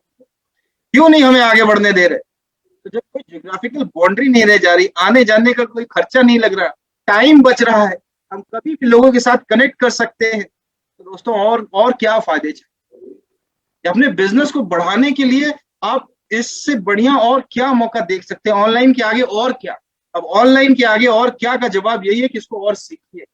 क्यों नहीं हमें आगे बढ़ने दे रहे। तो जब कोई जियोग्राफिकल बाउंड्री नहीं रह जा रही, आने जाने का कोई खर्चा नहीं लग रहा, टाइम बच रहा है, हम कभी भी लोगों के साथ कनेक्ट कर सकते हैं, तो दोस्तों और क्या फायदे चाहिए। अपने बिजनेस को बढ़ाने के लिए आप इससे बढ़िया और क्या मौका देख सकते हैं। ऑनलाइन के आगे और क्या, अब ऑनलाइन के आगे और क्या का जवाब यही है कि इसको और सीखिए।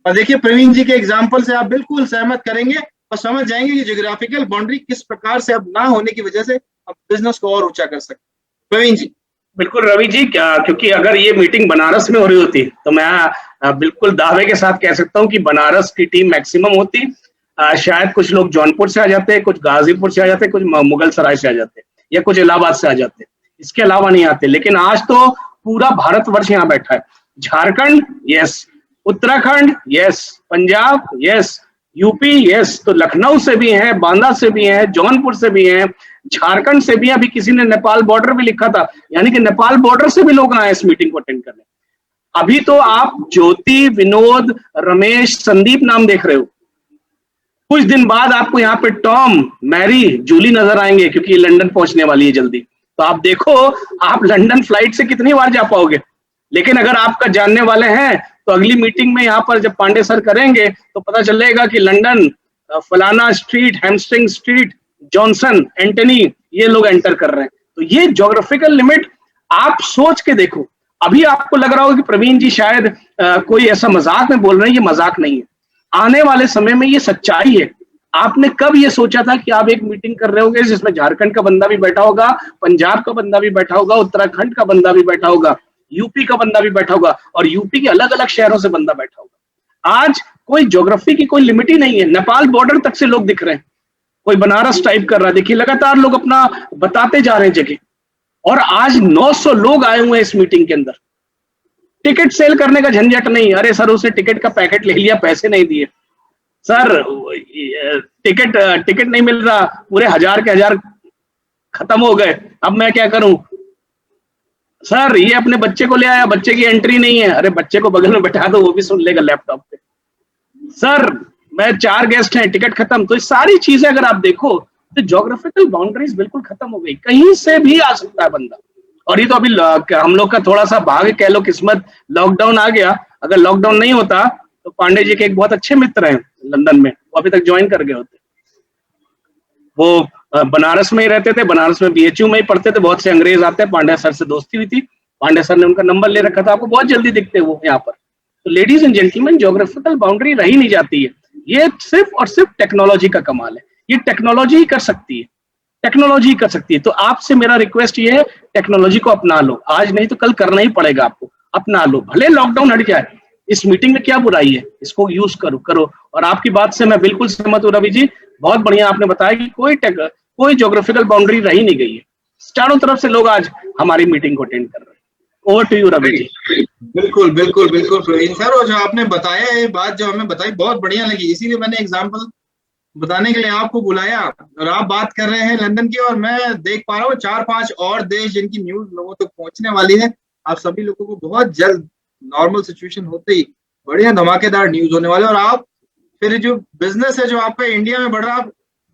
और देखिए प्रवीण जी के एग्जाम्पल से आप बिल्कुल सहमत करेंगे और समझ जाएंगे कि जियोग्राफिकल बाउंड्री किस प्रकार से अब ना होने की वजह से हम बिजनेस को और ऊंचा कर सकते हैं। प्रवीण जी। बिल्कुल रवि जी, क्योंकि अगर ये मीटिंग बनारस में हो रही होती तो मैं बिल्कुल दावे के साथ कह सकता हूँ कि बनारस की टीम मैक्सिमम होती। शायद कुछ लोग जौनपुर से आ जाते, कुछ गाजीपुर से आ जाते, कुछ मुगल सराय से आ जाते, या कुछ इलाहाबाद से आ जाते, इसके अलावा नहीं आते। लेकिन आज तो पूरा भारतवर्ष यहाँ बैठा है। Jharkhand yes, Uttarakhand yes, Punjab yes, UP yes, तो लखनऊ से भी हैं, बांदा से भी हैं, जौनपुर से भी हैं, झारखंड से भी। अभी किसी ने नेपाल बॉर्डर भी लिखा था, यानी कि नेपाल बॉर्डर से भी लोग आए इस मीटिंग को अटेंड करने। अभी तो आप ज्योति, विनोद, रमेश, संदीप नाम देख रहे हो। कुछ दिन बाद आपको यहाँ पे टॉम, मैरी, जूली नजर आएंगे, क्योंकि लंदन पहुंचने वाली है जल्दी। तो आप देखो आप लंदन फ्लाइट से कितनी बार जा पाओगे। लेकिन अगर आपका जानने वाले हैं तो अगली मीटिंग में यहाँ पर जब पांडे सर करेंगे तो पता चलेगा कि लंदन फलाना street, hamstring street, Johnson, Antony, ये लोग एंटर कर रहे हैं। तो ये ज्योग्राफिकल लिमिट आप सोच के देखो। अभी आपको लग रहा होगा कि प्रवीण जी शायद कोई ऐसा मजाक में बोल रहे हैं, ये मजाक नहीं है। आने वाले समय में ये सच्चाई है। आपने कब ये सोचा था कि आप एक मीटिंग कर रहे होगे जिसमें झारखंड का बंदा भी बैठा होगा, पंजाब का बंदा भी बैठा होगा, उत्तराखंड का बंदा भी बैठा होगा, यूपी का बंदा भी बैठा होगा और यूपी के अलग अलग शहरों से बंदा बैठा होगा। आज कोई ज्योग्राफी की कोई लिमिट ही नहीं है, नेपाल बॉर्डर तक से लोग दिख रहे हैं, कोई बनारस टाइप कर रहा है, देखिए लगातार लोग अपना बताते जा रहे हैं जगह। और आज 900 लोग आए हुए हैं इस मीटिंग के अंदर। टिकट सेल करने का झंझट नहीं, अरे सर उसने टिकट का पैकेट ले लिया, पैसे नहीं दिए, सर टिकट नहीं मिल रहा, पूरे 1000 के 1000 खत्म हो गए, अब मैं क्या करूं, सर ये अपने बच्चे को ले आया, बच्चे की एंट्री नहीं है, अरे बच्चे को बगल में बैठा दो, वो भी सुन लेगा लैपटॉप पे, सर मैं 4 गेस्ट हैं, टिकट खत्म। तो ये सारी चीजें अगर आप देखो तो ज्योग्राफिकल बाउंड्रीज बिल्कुल खत्म हो गई, कहीं से भी आ सकता है बंदा। और ये तो अभी हम लोग का थोड़ा सा भाग्य कह लो, किस्मत, लॉकडाउन आ गया। अगर लॉकडाउन नहीं होता तो पांडे जी के एक बहुत अच्छे मित्र हैं लंदन में, वो अभी तक ज्वाइन कर गए होते। वो बनारस में ही रहते थे, बनारस में BHU में ही पढ़ते थे, बहुत से अंग्रेज आते हैं, पांडे सर से दोस्ती हुई थी, पांडे सर ने उनका नंबर ले रखा था, आपको बहुत जल्दी दिखते वो यहाँ पर। तो ladies and gentleman, geographical boundary रही नहीं जाती है, ये सिर्फ और सिर्फ टेक्नोलॉजी का कमाल है, ये टेक्नोलॉजी ही कर सकती है, टेक्नोलॉजी कर सकती है। तो आपसे मेरा रिक्वेस्ट ये है, टेक्नोलॉजी को अपना लो, आज नहीं तो कल करना ही पड़ेगा आपको, अपना लो, भले लॉकडाउन हट जाए, इस मीटिंग में क्या बुराई है, इसको यूज करो। और आपकी बात से मैं बिल्कुल सहमत हूँ रवि जी, बहुत बढ़िया आपने बताया कि कोई ज्योग्राफिकल बाउंड्री रही नहीं गई है, चारों तरफ से लोग आज हमारी मीटिंग को अटेंड कर रहे हैं। Over to you Ravi ji. बिल्कुल बिल्कुल बिल्कुल प्रवीण सर, और जो आपने बताया ये बात जो हमें बताई बहुत बढ़िया लगी, इसीलिए मैंने एग्जाम्पल बताने के लिए आपको बुलाया। और आप बात कर रहे हैं लंदन की, और मैं देख पा रहा हूँ 4-5 और देश जिनकी न्यूज लोगों तक पहुंचने वाली है। आप सभी लोगों को बहुत जल्द नॉर्मल सिचुएशन होते ही बढ़िया धमाकेदार न्यूज होने वाले। और आप फिर जो बिजनेस है जो आपका इंडिया में बढ़ रहा, आप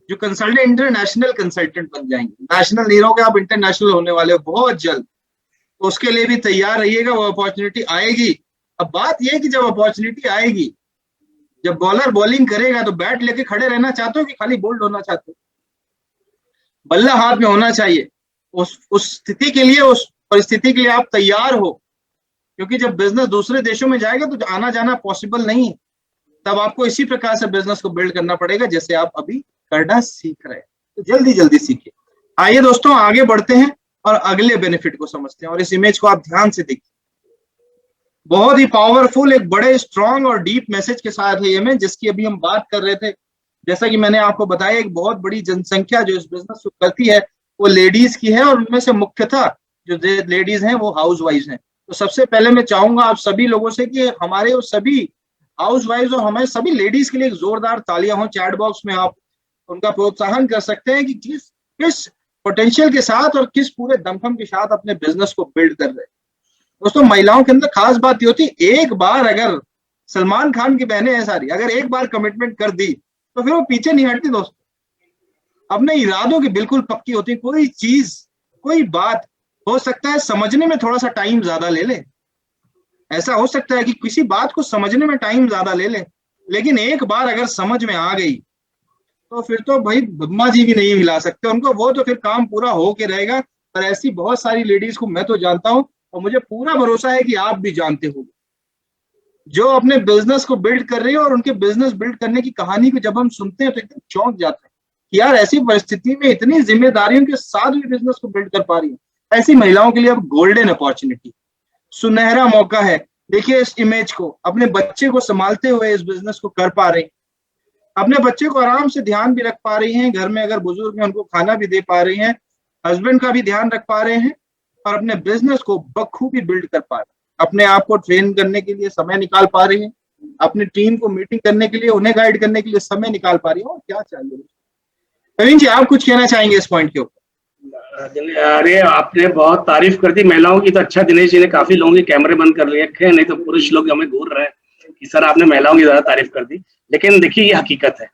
जो कंसल्टेंट इंटरनेशनल कंसल्टेंट बन जाएंगे, नेशनल नहीं रहोगे आप, इंटरनेशनल होने वाले हो बहुत जल्द। तो उसके लिए भी तैयार रहिएगा, वो अपॉर्चुनिटी आएगी। अब बात यह है कि जब अपॉर्चुनिटी आएगी, जब बॉलर बॉलिंग करेगा तो बैट लेके खड़े रहना चाहते हो कि खाली बोल्ड होना चाहते हो? बल्ला हाथ में होना चाहिए। उस स्थिति के लिए, उस परिस्थिति के लिए आप तैयार हो, क्योंकि जब बिजनेस दूसरे देशों में जाएगा तो आना जाना पॉसिबल नहीं है। तब आपको इसी प्रकार से बिजनेस को बिल्ड करना पड़ेगा जैसे आप अभी करना सीख रहे हैं। तो जल्दी जल्दी सीखिए। आइए दोस्तों आगे बढ़ते हैं और अगले बेनिफिट को समझते हैं। और इस इमेज को आप ध्यान से देखिए, बहुत ही पावरफुल, एक बड़े स्ट्रॉन्ग और डीप मैसेज के साथ है ये इमेज, जिसकी अभी हम बात कर रहे थे। जैसा कि मैंने आपको बताया, एक बहुत बड़ी जनसंख्या जो इस बिजनेस को करती है वो लेडीज की है, और उनमें से मुख्यतः जो लेडीज हैं वो हाउस वाइफ हैं। तो सबसे पहले मैं चाहूंगा आप सभी लोगों से कि हमारे वो सभी हाउस वाइफ और हमारे सभी लेडीज के लिए एक जोरदार तालियां हो। चैट बॉक्स में आप उनका प्रोत्साहन कर सकते हैं कि किस पोटेंशियल के साथ और किस पूरे दमखम के साथ अपने बिजनेस को बिल्ड कर रहे हैं। दोस्तों महिलाओं के अंदर खास बात ये होती है, एक बार अगर सलमान खान की बहनें हैं सारी, अगर एक बार कमिटमेंट कर दी तो फिर वो पीछे नहीं हटती दोस्तों। अपने इरादों की बिल्कुल पक्की होती है। कोई चीज, कोई बात हो सकता है समझने में थोड़ा सा टाइम ज्यादा ले ले, ऐसा हो सकता है कि किसी बात को समझने में टाइम ज्यादा ले ले, लेकिन एक बार अगर समझ में आ गई तो फिर तो भाई ब्रह्मा जी भी नहीं हिला सकते उनको, वो तो फिर काम पूरा हो के रहेगा। पर ऐसी बहुत सारी लेडीज को मैं तो जानता हूं, और मुझे पूरा भरोसा है कि आप भी जानते हो, जो अपने बिजनेस को बिल्ड कर रही है। और उनके बिजनेस बिल्ड करने की कहानी को जब हम सुनते हैं तो एकदम चौंक जाते हैं कि यार ऐसी परिस्थिति में इतनी जिम्मेदारियों के साथ भी बिजनेस को बिल्ड कर पा रही है। ऐसी महिलाओं के लिए अब गोल्डन अपॉर्चुनिटी, सुनहरा मौका है। देखिए इस इमेज को, अपने बच्चे को संभालते हुए इस बिजनेस को कर पा रही, अपने बच्चे को आराम से ध्यान भी रख पा रही हैं, घर में अगर बुजुर्ग हैं उनको खाना भी दे पा रही हैं, हस्बैंड का भी ध्यान रख पा रहे हैं, और अपने बिजनेस को बखूबी बिल्ड कर पा रहे हैं। अपने आप को ट्रेन करने के लिए समय निकाल पा रही हैं, अपनी टीम को मीटिंग करने के लिए, उन्हें गाइड करने के लिए समय निकाल पा रही है। और क्या चाहिए प्रवीण जी, आप कुछ कहना चाहेंगे इस पॉइंट के ऊपर? अरे आपने बहुत तारीफ कर दी महिलाओं की, तो अच्छा दिनेश जी ने काफी लोगों के कैमरे बंद कर लिए हैं, नहीं तो पुरुष लोग हमें घूर रहे हैं कि सर आपने महिलाओं की ज्यादा तारीफ कर दी। लेकिन देखिए ये हकीकत है,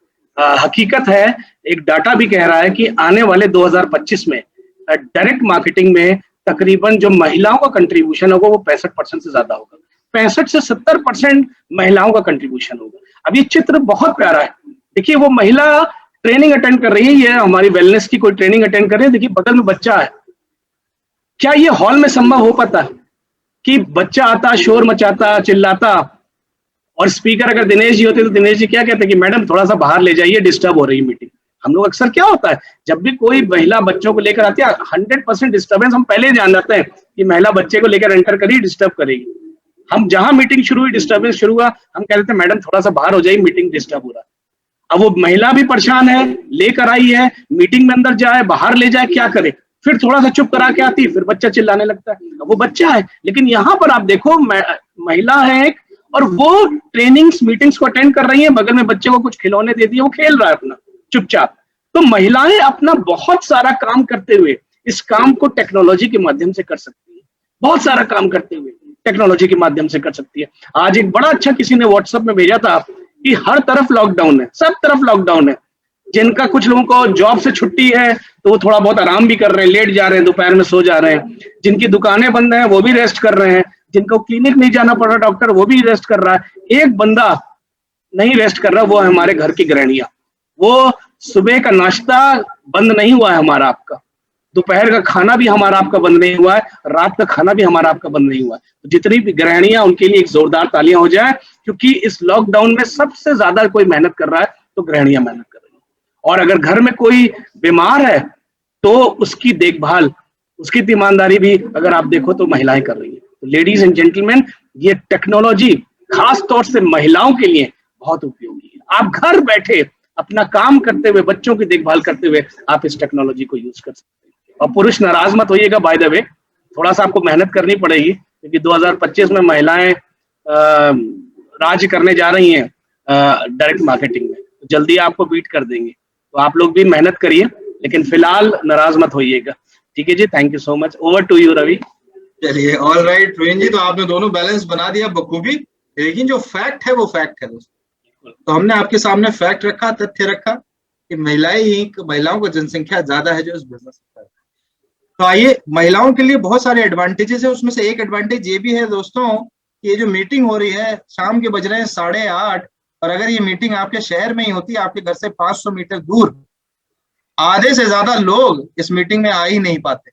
हकीकत है। एक डाटा भी कह रहा है कि आने वाले 2025 में डायरेक्ट मार्केटिंग में तकरीबन जो महिलाओं का कंट्रीब्यूशन होगा वो 65% से ज्यादा होगा। 65 से 70% महिलाओं का कंट्रीब्यूशन होगा। अब ये चित्र बहुत प्यारा है। देखिए वो महिला ट्रेनिंग अटेंड कर रही है, ये हमारी वेलनेस की कोई ट्रेनिंग अटेंड कर रही है। देखिए बगल में बच्चा है। क्या ये हॉल में संभव हो पाता कि बच्चा आता, शोर मचाता, चिल्लाता, और स्पीकर अगर दिनेश जी होते तो दिनेश जी क्या कहते कि मैडम थोड़ा सा बाहर ले जाइए, डिस्टर्ब हो रही है मीटिंग। हम लोग अक्सर क्या होता है, जब भी कोई महिला बच्चों को लेकर आती है 100% डिस्टर्बेंस हम पहले ही जान जाते हैं कि महिला बच्चे को लेकर एंटर करी, डिस्टर्ब करेगी। हम जहां मीटिंग शुरू हुई, डिस्टर्बेंस शुरू हुआ, हम कह देते हैं मैडम थोड़ा सा बाहर हो जाइए, मीटिंग डिस्टर्ब हो रहा है। अब वो महिला भी परेशान है, लेकर आई है, मीटिंग में अंदर जाए, बाहर ले जाए, क्या करे? फिर थोड़ा सा चुप करा के आती है, फिर बच्चा चिल्लाने लगता है। अब वो बच्चा है, लेकिन यहाँ पर आप देखो महिला है एक, और वो ट्रेनिंग्स मीटिंग्स को अटेंड कर रही है, बगल में बच्चे को कुछ खिलौने दे दिए, वो खेल रहा है अपना चुपचाप। तो महिलाएं अपना बहुत सारा काम करते हुए इस काम को टेक्नोलॉजी के माध्यम से कर सकती है, बहुत सारा काम करते हुए टेक्नोलॉजी के माध्यम से कर सकती है। आज एक बड़ा अच्छा किसी ने व्हाट्सएप में भेजा था कि हर तरफ लॉकडाउन है, सब तरफ लॉकडाउन है। जिनका कुछ लोगों को जॉब से छुट्टी है तो वो थोड़ा बहुत आराम भी कर रहे हैं, लेट जा रहे हैं, दोपहर में सो जा रहे हैं। जिनकी दुकानें बंद हैं वो भी रेस्ट कर रहे हैं, जिनको क्लिनिक नहीं जाना पड़ रहा डॉक्टर वो भी रेस्ट कर रहा है। एक बंदा नहीं रेस्ट कर रहा, वो है हमारे घर की गृहणियां। वो सुबह का नाश्ता बंद नहीं हुआ है हमारा आपका, दोपहर का खाना भी हमारा आपका बंद नहीं हुआ है, रात का खाना भी हमारा आपका बंद नहीं हुआ है। तो जितनी भी गृहणियां, उनके लिए एक जोरदार तालियां हो जाए, क्योंकि इस लॉकडाउन में सबसे ज्यादा कोई मेहनत कर रहा है तो गृहणियां मेहनत कर रही है। और अगर घर में कोई बीमार है तो उसकी देखभाल, उसकी ईमानदारी भी अगर आप देखो तो महिलाएं कर रही है। तो लेडीज एंड जेंटलमैन, ये टेक्नोलॉजी खास तौर से महिलाओं के लिए बहुत उपयोगी है। आप घर बैठे अपना काम करते हुए, बच्चों की देखभाल करते हुए आप इस टेक्नोलॉजी को यूज कर सकते हैं। और पुरुष नाराज मत होइएगा, बाय द वे थोड़ा सा आपको मेहनत करनी पड़ेगी, क्योंकि 2025 में महिलाएं राज्य करने जा रही हैं डायरेक्ट मार्केटिंग में, तो जल्दी आपको बीट कर देंगे। तो आप लोग भी मेहनत करिए, लेकिन फिलहाल नाराज मत होइएगा। ठीक है जी, thank you so much. Over to you Ravi. चलिए, ऑल राइट प्रवीण जी, तो आपने दोनों बैलेंस बना दिया बखूबी, लेकिन जो फैक्ट है वो फैक्ट है दोस्तों। तो हमने आपके सामने फैक्ट रखा, तथ्य रखा कि महिलाओं की जनसंख्या ज्यादा है जो इस बिजनेस में। तो आइए, महिलाओं के लिए बहुत सारे एडवांटेजेस है, उसमें से एक एडवांटेज ये भी है दोस्तों कि ये जो मीटिंग हो रही है, शाम के बज रहे हैं 8:30, और अगर ये मीटिंग आपके शहर में ही होती, आपके घर से 500 मीटर दूर, आधे से ज्यादा लोग इस मीटिंग में आ ही नहीं पाते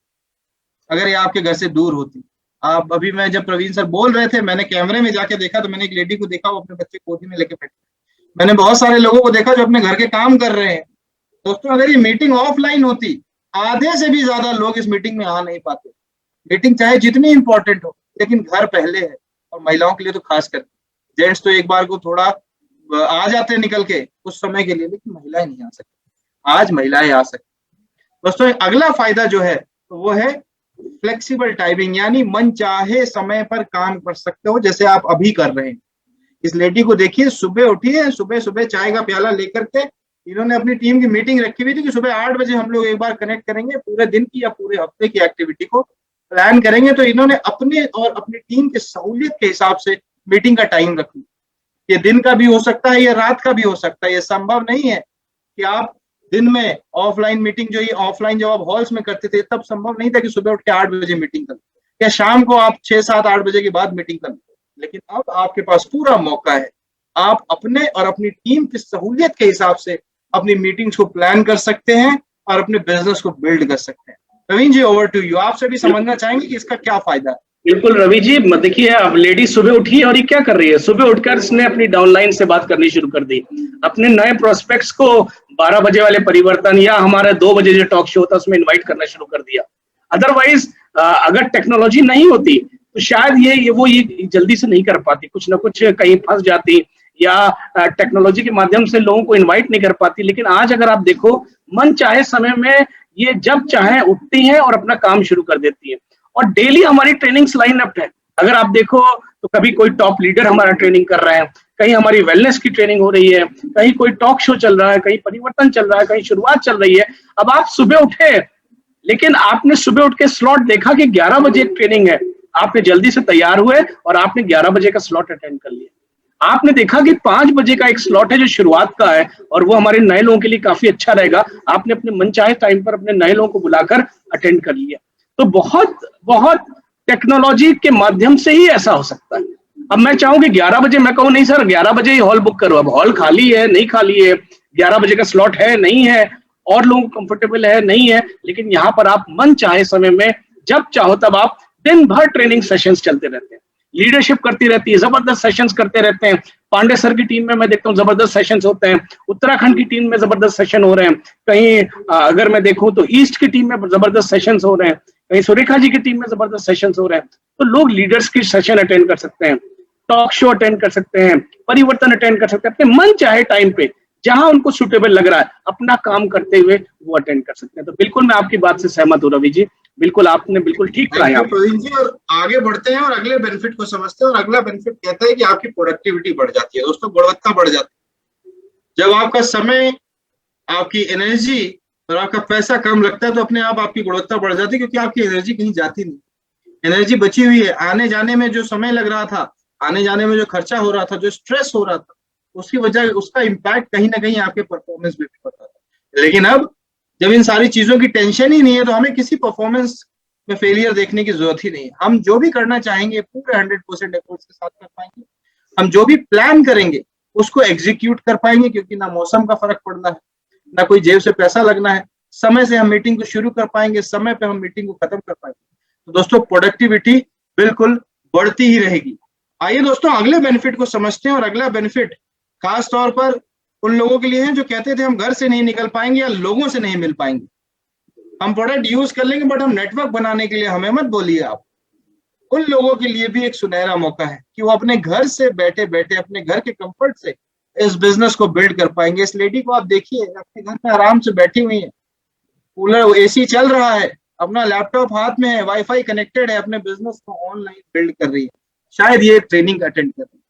अगर ये आपके घर से दूर होती। आप अभी, मैं जब प्रवीण सर बोल रहे थे, मैंने कैमरे में जाके देखा तो मैंने एक लेडी को देखा, वो अपने बच्चे गोदी में लेके बैठे। मैंने बहुत सारे लोगों को देखा जो अपने घर के काम कर रहे हैं। दोस्तों, अगर ये मीटिंग ऑफलाइन होती, आधे से भी ज्यादा लोग इस मीटिंग में आ नहीं पाते। मीटिंग चाहे जितनी इंपॉर्टेंट हो, लेकिन घर पहले है, और महिलाओं के लिए तो खास कर। जेंट्स तो एक बार को थोड़ा आ जाते हैं निकल के कुछ समय के लिए, लेकिन महिलाएं नहीं आ सकती। आज महिलाएं आ सकती। दोस्तों, अगला फायदा जो है तो वो है फ्लेक्सिबल टाइमिंग, यानी मन चाहे समय पर काम कर सकते हो, जैसे आप अभी कर रहे हैं। इस लेडी को देखिए, सुबह उठी है, सुबह सुबह चाय का प्याला लेकर के इन्होंने अपनी टीम की मीटिंग रखी हुई थी कि सुबह 8 बजे हम लोग एक बार कनेक्ट करेंगे, पूरे दिन की या पूरे हफ्ते की एक्टिविटी को प्लान करेंगे। तो इन्होंने अपने और अपनी टीम की सहूलियत के हिसाब से मीटिंग का टाइम रख लिया। ये दिन का भी हो सकता है, ये रात का भी हो सकता है। ये संभव नहीं है कि आप दिन में ऑफलाइन मीटिंग, जो ये ऑफलाइन जब आप हॉल्स में करते थे तब संभव नहीं था कि सुबह उठ के 8 बजे मीटिंग कर, या शाम को आप 6, 7, 8 बजे के बाद मीटिंग कर। लेकिन अब आपके पास पूरा मौका है, आप अपने और अपनी टीम की सहूलियत के हिसाब से अपनी मीटिंग्स को प्लान कर सकते हैं और अपने बिजनेस को बिल्ड कर सकते हैं। प्रवीण जी, ओवर टू यू। आपसे भी समझना चाहेंगे कि इसका क्या फायदा है। बिल्कुल रवि जी, देखिए अब लेडी सुबह उठी है और ये क्या कर रही है, सुबह उठकर इसने अपनी डाउनलाइन से बात करनी शुरू कर दी। अपने नए प्रोस्पेक्ट्स को 12 बजे वाले परिवर्तन या हमारे 2 बजे जो टॉक शो होता है उसमें इनवाइट करना शुरू कर दिया। अदरवाइज अगर टेक्नोलॉजी नहीं होती तो शायद ये जल्दी से नहीं कर पाती, कुछ ना कुछ कहीं फंस जाती, या टेक्नोलॉजी के माध्यम से लोगों को इनवाइट नहीं कर पाती। लेकिन आज अगर आप देखो, मन चाहे समय में ये जब चाहे उठती हैं और अपना काम शुरू कर देती है। और डेली हमारी ट्रेनिंग्स लाइन अप है। अगर आप देखो तो कभी कोई टॉप लीडर हमारा ट्रेनिंग कर रहा है, कहीं हमारी वेलनेस की ट्रेनिंग हो रही है, कहीं कोई टॉक शो चल रहा है, कहीं परिवर्तन चल रहा है, कहीं शुरुआत चल रही है। अब आप सुबह उठे, लेकिन आपने सुबह उठ के स्लॉट देखा कि 11 बजे एक ट्रेनिंग है, आपने जल्दी से तैयार हुए और आपने 11 बजे का स्लॉट अटेंड कर लिया। आपने देखा कि 5 बजे का एक स्लॉट है जो शुरुआत का है और वो हमारे नए लोगों के लिए काफी अच्छा रहेगा, आपने अपने मनचाहे टाइम पर अपने नए लोगों को बुलाकर अटेंड कर लिया। तो बहुत बहुत टेक्नोलॉजी के माध्यम से ही ऐसा हो सकता है। अब मैं चाहूँ कि 11 बजे, मैं कहूँ नहीं सर 11 बजे ही हॉल बुक करो, अब हॉल खाली है नहीं खाली है, 11 बजे का स्लॉट है नहीं है, और लोगों को कंफर्टेबल है नहीं है, लेकिन यहाँ पर आप मन चाहे समय में जब चाहो तब आप दिन भर ट्रेनिंग सेशंस चलते रहते हैं, लीडरशिप करती रहती है, जबरदस्त सेशंस करते रहते हैं, पांडे सर की टीम में मैं देखता हूँ जबरदस्त सेशंस होते हैं, उत्तराखंड की टीम में जबरदस्त सेशन हो रहे हैं, कहीं अगर मैं देखूं तो ईस्ट की टीम में जबरदस्त सेशंस हो रहे हैं, कहीं सुरेखा जी की टीम में जबरदस्त सेशंस हो रहे हैं। तो लोग लीडर्स की सेशन अटेंड कर सकते हैं, टॉक शो अटेंड कर सकते हैं, परिवर्तन अटेंड कर सकते हैं, अपने मन चाहे टाइम पे जहां उनको सुटेबल लग रहा है अपना काम करते हुए वो अटेंड कर सकते हैं। तो बिल्कुल मैं आपकी बात से सहमत हूँ रवि जी, बिल्कुल आपने बिल्कुल ठीक कहा है। प्रवीण जी, और आगे बढ़ते हैं और अगले बेनिफिट को समझते हैं। और अगला बेनिफिट कहता है कि आपकी प्रोडक्टिविटी बढ़ जाती है दोस्तों, गुणवत्ता बढ़ जाती है। जब आपका समय, आपकी एनर्जी और आपका पैसा कम लगता है तो अपने आप आपकी गुणवत्ता बढ़ जाती है, क्योंकि आपकी एनर्जी कहीं जाती नहीं, एनर्जी बची हुई है। आने जाने में जो समय लग रहा था, आने जाने में जो खर्चा हो रहा था, जो स्ट्रेस हो रहा था, उसकी वजह, उसका इम्पैक्ट कहीं ना कहीं आपके परफॉर्मेंस में भी पड़ता था। लेकिन अब जब इन सारी चीजों की टेंशन ही नहीं है तो हमें किसी परफॉर्मेंस में फेलियर देखने की जरूरत ही नहीं है। हम जो भी करना चाहेंगे पूरे 100% एफर्ट्स के साथ कर पाएंगे। हम जो भी प्लान करेंगे उसको एग्जीक्यूट कर पाएंगे, क्योंकि ना मौसम का फर्क पड़ना है, ना कोई जेब से पैसा लगना है। समय से हम मीटिंग को शुरू कर पाएंगे, समय पे हम मीटिंग को खत्म कर पाएंगे। तो दोस्तों प्रोडक्टिविटी बिल्कुल बढ़ती ही रहेगी। आइए दोस्तों अगले बेनिफिट को समझते हैं। और अगला बेनिफिट खास तौर पर उन लोगों के लिए है जो कहते थे हम घर से नहीं निकल पाएंगे या लोगों से नहीं मिल पाएंगे। हम प्रोडक्ट यूज कर लेंगे बट हम नेटवर्क बनाने के लिए हमें मत बोलिए आप। उन लोगों के लिए भी एक सुनहरा मौका है कि वो अपने घर से बैठे बैठे, अपने घर के कंफर्ट से इस बिजनेस को बिल्ड कर पाएंगे। इस लेडी को आप देखिए, अपने घर में आराम से बैठी हुई है, कूलर एसी चल रहा है, अपना लैपटॉप हाथ में है, वाईफाई कनेक्टेड है, अपने बिजनेस को ऑनलाइन बिल्ड कर रही है। शायद ये ट्रेनिंग अटेंड कर रही है,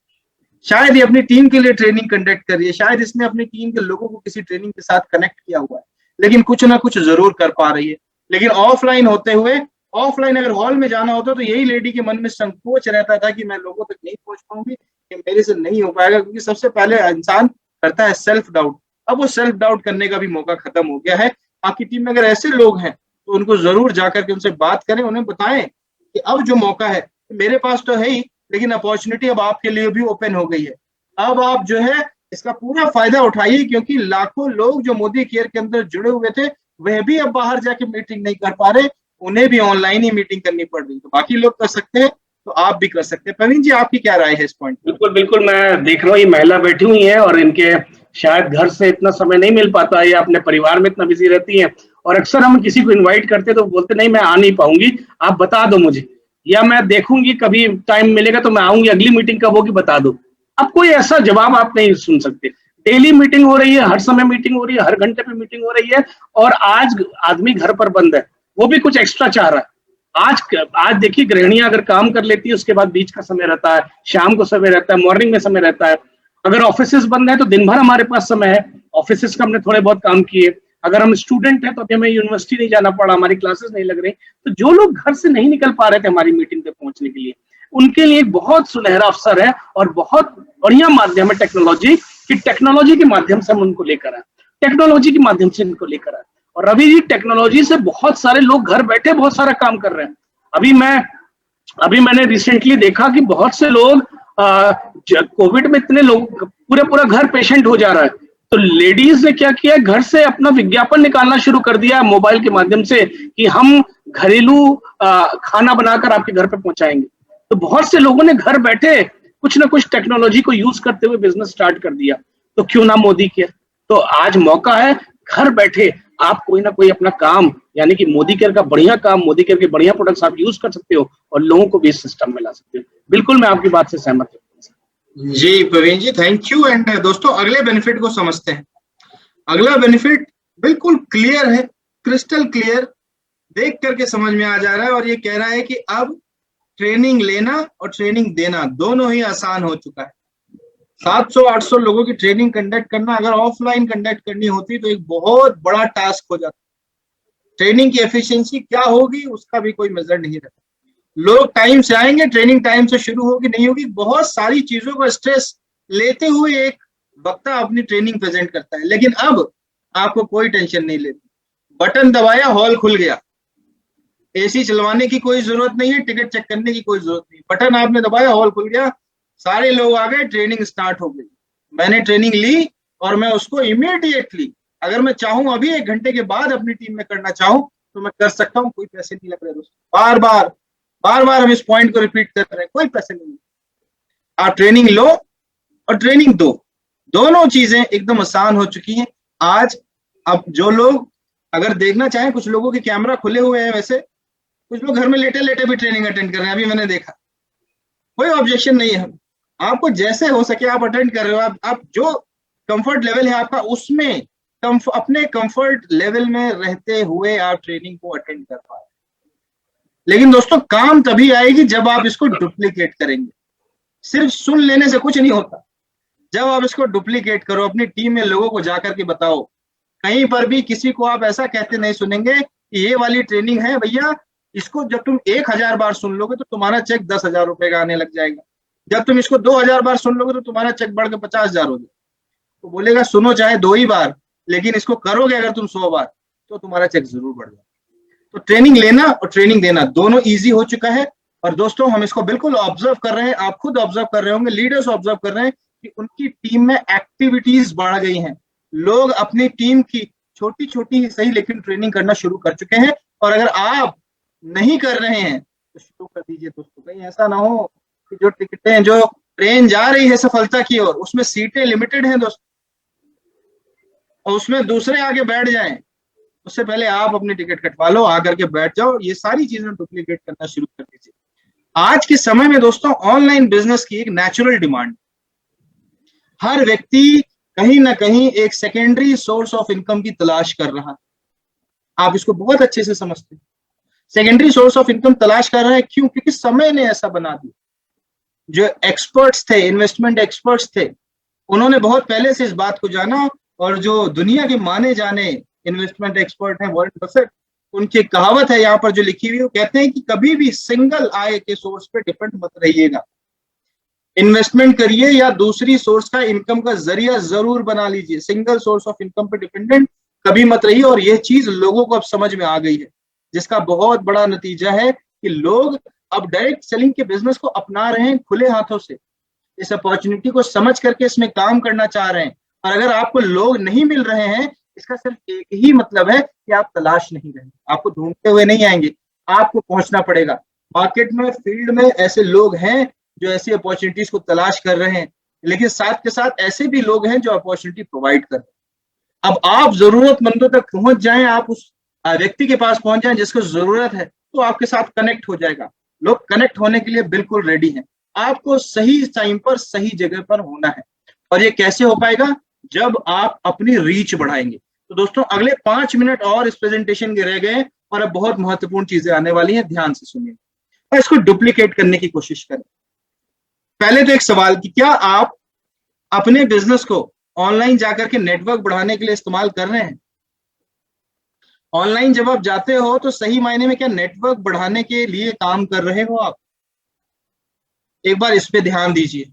शायद ये अपनी टीम के लिए ट्रेनिंग कंडक्ट कर रही है, शायद इसने अपनी टीम के लोगों को किसी ट्रेनिंग के साथ कनेक्ट किया हुआ है, लेकिन कुछ ना कुछ जरूर कर पा रही है। लेकिन ऑफलाइन होते हुए, ऑफलाइन अगर हॉल में जाना होता तो यही लेडी के मन में संकोच रहता था कि मैं लोगों तक नहीं पहुंच पाऊंगी, कि मेरे से नहीं हो पाएगा, क्योंकि सबसे पहले इंसान करता है सेल्फ डाउट। अब वो सेल्फ डाउट करने का भी मौका खत्म हो गया है। आपकी टीम में अगर ऐसे लोग हैं तो उनको जरूर जाकर के उनसे बात करें, उन्हें बताएं कि अब जो मौका है मेरे पास तो है ही, लेकिन अपॉर्चुनिटी अब आपके लिए भी ओपन हो गई है। अब आप जो है इसका पूरा फायदा उठाइए, क्योंकि लाखों लोग जो मोदी केयर के अंदर जुड़े हुए थे वह भी अब बाहर जाके मीटिंग नहीं कर पा रहे, उन्हें भी ऑनलाइन ही मीटिंग करनी पड़ रही। तो बाकी लोग कर सकते हैं तो आप भी कर सकते हैं। प्रवीण जी, आपकी क्या राय है इस पॉइंट? बिल्कुल बिल्कुल, मैं देख रहा हूँ ये महिला बैठी हुई है और इनके शायद घर से इतना समय नहीं मिल पाता है या अपने परिवार में इतना बिजी रहती हैं, और अक्सर हम किसी को इनवाइट करते तो बोलते नहीं मैं आ नहीं पाऊंगी, आप बता दो मुझे, या मैं देखूंगी कभी टाइम मिलेगा तो मैं आऊंगी, अगली मीटिंग कब होगी बता दो। अब कोई ऐसा जवाब आप नहीं सुन सकते। डेली मीटिंग हो रही है, हर समय मीटिंग हो रही है, हर घंटे पे मीटिंग हो रही है, और आज आदमी घर पर बंद है, वो भी कुछ एक्स्ट्रा चाह रहा है। आज देखिए गृहिणियां अगर काम कर लेती है उसके बाद बीच का समय रहता है, शाम को समय रहता है, मॉर्निंग में समय रहता है। अगर ऑफिसेस बंद है तो दिन भर हमारे पास समय है, ऑफिसेस का हमने थोड़े बहुत काम किए। अगर हम स्टूडेंट हैं तो अभी हमें यूनिवर्सिटी नहीं जाना पड़ा, हमारी क्लासेस नहीं लग रही। तो जो लोग घर से नहीं निकल पा रहे थे हमारी मीटिंग पे पहुंचने के लिए, उनके लिए एक बहुत सुनहरा अवसर है और बहुत बढ़िया माध्यम है टेक्नोलॉजी, कि टेक्नोलॉजी के माध्यम से हम उनको लेकर आए, टेक्नोलॉजी के माध्यम से इनको लेकर आए। और रवि जी, टेक्नोलॉजी से बहुत सारे लोग घर बैठे बहुत सारा काम कर रहे हैं। अभी मैंने रिसेंटली देखा कि बहुत से लोग कोविड में इतने लोग, पूरा घर पेशेंट हो जा रहा है, तो लेडीज ने क्या किया, घर से अपना विज्ञापन निकालना शुरू कर दिया मोबाइल के माध्यम से कि हम घरेलू खाना बनाकर आपके घर पे पहुंचाएंगे। तो बहुत से लोगों ने घर बैठे कुछ ना कुछ टेक्नोलॉजी को यूज करते हुए बिजनेस स्टार्ट कर दिया। तो क्यों ना मोदी केयर। तो आज मौका है, घर बैठे आप कोई ना कोई अपना काम, यानी कि मोदी केयर का बढ़िया काम, मोदी केयर के बढ़िया प्रोडक्ट्स आप यूज कर सकते हो और लोगों को भी इस सिस्टम में ला सकते हो। बिल्कुल मैं आपकी बात से सहमत हूँ। जी प्रवीण जी, थैंक यू। एंड दोस्तों अगले बेनिफिट को समझते हैं। अगला बेनिफिट बिल्कुल क्लियर है, क्रिस्टल क्लियर, देख करके समझ में आ जा रहा है, और ये कह रहा है कि अब ट्रेनिंग लेना और ट्रेनिंग देना दोनों ही आसान हो चुका है। 700-800 लोगों की ट्रेनिंग कंडक्ट करना अगर ऑफलाइन कंडक्ट करनी होती तो एक बहुत बड़ा टास्क हो जाता। ट्रेनिंग की एफिशिएंसी क्या होगी उसका भी कोई मेजर नहीं रहता। लोग टाइम से आएंगे, ट्रेनिंग टाइम से शुरू होगी नहीं होगी, बहुत सारी चीजों का स्ट्रेस लेते हुए एक वक्ता अपनी ट्रेनिंग प्रेजेंट करता है। लेकिन अब आपको कोई टेंशन नहीं लेती, बटन दबाया, हॉल खुल गया, एसी चलवाने की कोई जरूरत नहीं है, टिकट चेक करने की कोई जरूरत नहीं, बटन आपने दबाया, हॉल खुल गया, सारे लोग आ गए, ट्रेनिंग स्टार्ट हो गई। मैंने ट्रेनिंग ली और मैं उसको इमीडिएटली, अगर मैं चाहूं अभी 1 घंटे के बाद अपनी टीम में करना चाहूं तो मैं कर सकता हूं, कोई पैसे नहीं लग रहे दोस्तों। बार बार हम इस पॉइंट को रिपीट कर रहे हैं, कोई पैसे नहीं। आप ट्रेनिंग लो, और ट्रेनिंग 2, दोनों चीजें एकदम आसान हो चुकी हैं आज। अब जो लोग अगर देखना चाहें, कुछ लोगों के कैमरा खुले हुए हैं, वैसे कुछ लोग घर में लेटे लेटे भी ट्रेनिंग अटेंड कर रहे हैं, अभी मैंने देखा। कोई ऑब्जेक्शन नहीं है, आपको जैसे हो सके आप अटेंड कर रहे हो। आप जो कंफर्ट लेवल है आपका, उसमें अपने कंफर्ट लेवल में रहते हुए आप ट्रेनिंग को अटेंड कर पाए। लेकिन दोस्तों, काम तभी आएगी जब आप इसको डुप्लीकेट करेंगे। सिर्फ सुन लेने से कुछ नहीं होता, जब आप इसको डुप्लीकेट करो, अपनी टीम में लोगों को जाकर के बताओ। कहीं पर भी किसी को आप ऐसा कहते नहीं सुनेंगे कि ये वाली ट्रेनिंग है भैया, इसको जब तुम 1000 बार सुन लोगे तो तुम्हारा चेक 10,000 रुपए का आने लग जाएगा। जब तुम इसको 2000 बार सुन लोगे तो तुम्हारा चेक बढ़ के 50,000 हो जाएगा। तो बोलेगा सुनो चाहे 2 ही बार, लेकिन इसको करोगे अगर तुम 100 बार तो तुम्हारा चेक जरूर बढ़ जाएगा। तो ट्रेनिंग लेना और ट्रेनिंग देना दोनों ईजी हो चुका है। और दोस्तों, हम इसको बिल्कुल ऑब्जर्व कर रहे हैं, आप खुद ऑब्जर्व कर रहे होंगे, लीडर्स ऑब्जर्व कर रहे हैं कि उनकी टीम में एक्टिविटीज बढ़ गई हैं। लोग अपनी टीम की छोटी छोटी ही सही लेकिन ट्रेनिंग करना शुरू कर चुके हैं। और अगर आप नहीं कर रहे हैं तो शुरू कर दीजिए दोस्तों। कहीं ऐसा ना हो कि जो टिकटें, जो ट्रेन जा रही है सफलता की ओर, उसमें सीटें लिमिटेड हैं दोस्तों, और उसमें दूसरे आगे बैठ जाएं। उससे पहले आप अपनी टिकट कटवा लो, आकर के बैठ जाओ। ये सारी चीजें डुप्लीकेट करना शुरू कर दीजिए। आज के समय में दोस्तों, ऑनलाइन बिजनेस की एक नेचुरल डिमांड, हर व्यक्ति कहीं ना कहीं एक सेकेंडरी सोर्स ऑफ इनकम की तलाश कर रहा है। आप इसको बहुत अच्छे से समझते हैं। सेकेंडरी सोर्स ऑफ इनकम तलाश कर रहा है, क्यों? क्योंकि समय ने ऐसा बना दिया। जो एक्सपर्ट्स थे, इन्वेस्टमेंट एक्सपर्ट्स थे, उन्होंने बहुत पहले से इस बात को जाना। और जो दुनिया के माने जाने इन्वेस्टमेंट एक्सपर्ट हैं, वॉरेन बफेट, उनकी कहावत है यहाँ पर जो लिखी हुई, वो कहते हैं कि कभी भी सिंगल आय के सोर्स पे डिपेंड मत रहिएगा। इन्वेस्टमेंट करिए या दूसरी सोर्स का इनकम का जरिया जरूर बना लीजिए। सिंगल सोर्स ऑफ इनकम पे डिपेंडेंट कभी मत रहिए। और यह चीज लोगों को अब समझ में आ गई है, जिसका बहुत बड़ा नतीजा है कि लोग अब डायरेक्ट सेलिंग के बिजनेस को अपना रहे हैं खुले हाथों से। इस अपॉर्चुनिटी को समझ करके इसमें काम करना चाह रहे हैं। और अगर आपको लोग नहीं मिल रहे हैं, इसका सिर्फ एक ही मतलब है कि आप तलाश नहीं रहे। आपको ढूंढते हुए नहीं आएंगे, आपको पहुंचना पड़ेगा। मार्केट में, फील्ड में ऐसे लोग हैं जो ऐसी अपॉर्चुनिटीज को तलाश कर रहे हैं, लेकिन साथ के साथ ऐसे भी लोग हैं जो अपॉर्चुनिटी प्रोवाइड कर रहे हैं। अब आप जरूरतमंदों तक पहुंच जाएं, आप उस व्यक्ति के पास पहुंच जाएं जिसको जरूरत है, तो आपके साथ कनेक्ट हो जाएगा। लोग कनेक्ट होने के लिए बिल्कुल रेडी हैं। आपको सही टाइम पर सही जगह पर होना है। और ये कैसे हो पाएगा? जब आप अपनी रीच बढ़ाएंगे। तो दोस्तों, अगले 5 मिनट और इस प्रेजेंटेशन के रह गए और अब बहुत महत्वपूर्ण चीजें आने वाली हैं, ध्यान से सुनिए और इसको डुप्लीकेट करने की कोशिश करें। पहले तो एक सवाल कि क्या आप अपने बिजनेस को ऑनलाइन जाकर के नेटवर्क बढ़ाने के लिए इस्तेमाल कर रहे हैं? ऑनलाइन जब आप जाते हो तो सही मायने में क्या नेटवर्क बढ़ाने के लिए काम कर रहे हो आप? एक बार इस पे ध्यान दीजिए।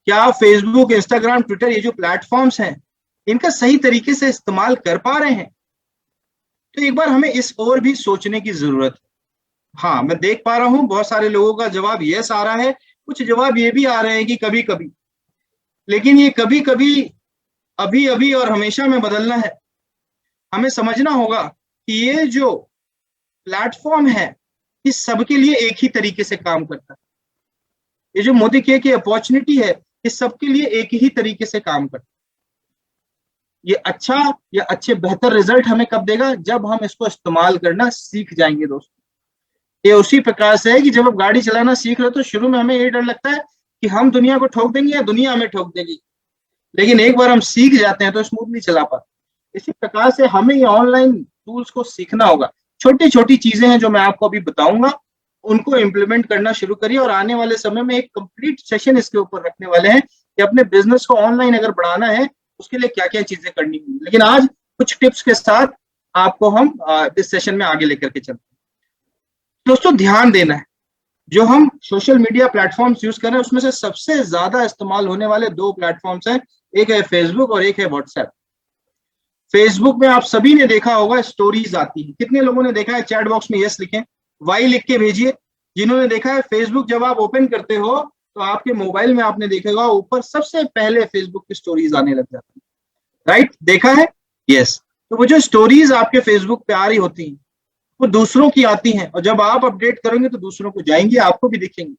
क्या आप फेसबुक, इंस्टाग्राम, ट्विटर, ये जो प्लेटफॉर्म्स हैं, इनका सही तरीके से इस्तेमाल कर पा रहे हैं? तो एक बार हमें इस ओर भी सोचने की जरूरत है। हाँ, मैं देख पा रहा हूं बहुत सारे लोगों का जवाब यस आ रहा है, कुछ जवाब ये भी आ रहे हैं कि कभी कभी। लेकिन ये कभी कभी, अभी अभी और हमेशा में बदलना है। हमें समझना होगा कि ये जो प्लेटफॉर्म है, ये सबके लिए एक ही तरीके से काम करता है। ये जो मोदी के की अपॉर्चुनिटी है, ये सबके लिए एक ही तरीके से काम करता है। ये अच्छा या अच्छे बेहतर रिजल्ट हमें कब देगा? जब हम इसको इस्तेमाल करना सीख जाएंगे दोस्तों। ये उसी प्रकार से है कि जब आप गाड़ी चलाना सीख रहे हो तो शुरू में हमें ये डर लगता है कि हम दुनिया को ठोक देंगे या दुनिया हमें ठोक देगी, लेकिन एक बार हम सीख जाते हैं तो स्मूथली चला पाते। इसी प्रकार से हमें ये ऑनलाइन टूल्स को सीखना होगा। छोटी छोटी चीजें हैं जो मैं आपको अभी बताऊंगा, उनको इम्प्लीमेंट करना शुरू करिए। और आने वाले समय में एक कंप्लीट सेशन इसके ऊपर रखने वाले हैं कि अपने बिजनेस को ऑनलाइन अगर बढ़ाना है उसके लिए क्या क्या चीजें करनी होंगी। लेकिन आज कुछ टिप्स के साथ आपको हम इस सेशन में आगे लेकर के चलते हैं। दोस्तों, ध्यान देना है, जो हम सोशल मीडिया प्लेटफॉर्म्स यूज कर रहे हैं उसमें से सबसे ज्यादा इस्तेमाल होने वाले 2 प्लेटफॉर्म्स हैं, एक है फेसबुक और एक है व्हाट्सएप। फेसबुक में आप सभी ने देखा होगा स्टोरीज आती है। कितने लोगों ने देखा है? चैट बॉक्स में यस लिखें, वाई लिख के भेजिए जिन्होंने देखा है। फेसबुक जब आप ओपन करते हो तो आपके मोबाइल में आपने देखा ऊपर सबसे पहले फेसबुक की स्टोरीज आने लग जाती है, राइट? देखा है? यस। तो वो जो स्टोरीज आपके फेसबुक पे आ रही होती हैं वो दूसरों की आती हैं, और जब आप अपडेट करेंगे तो दूसरों को जाएंगे, आपको भी दिखेंगे।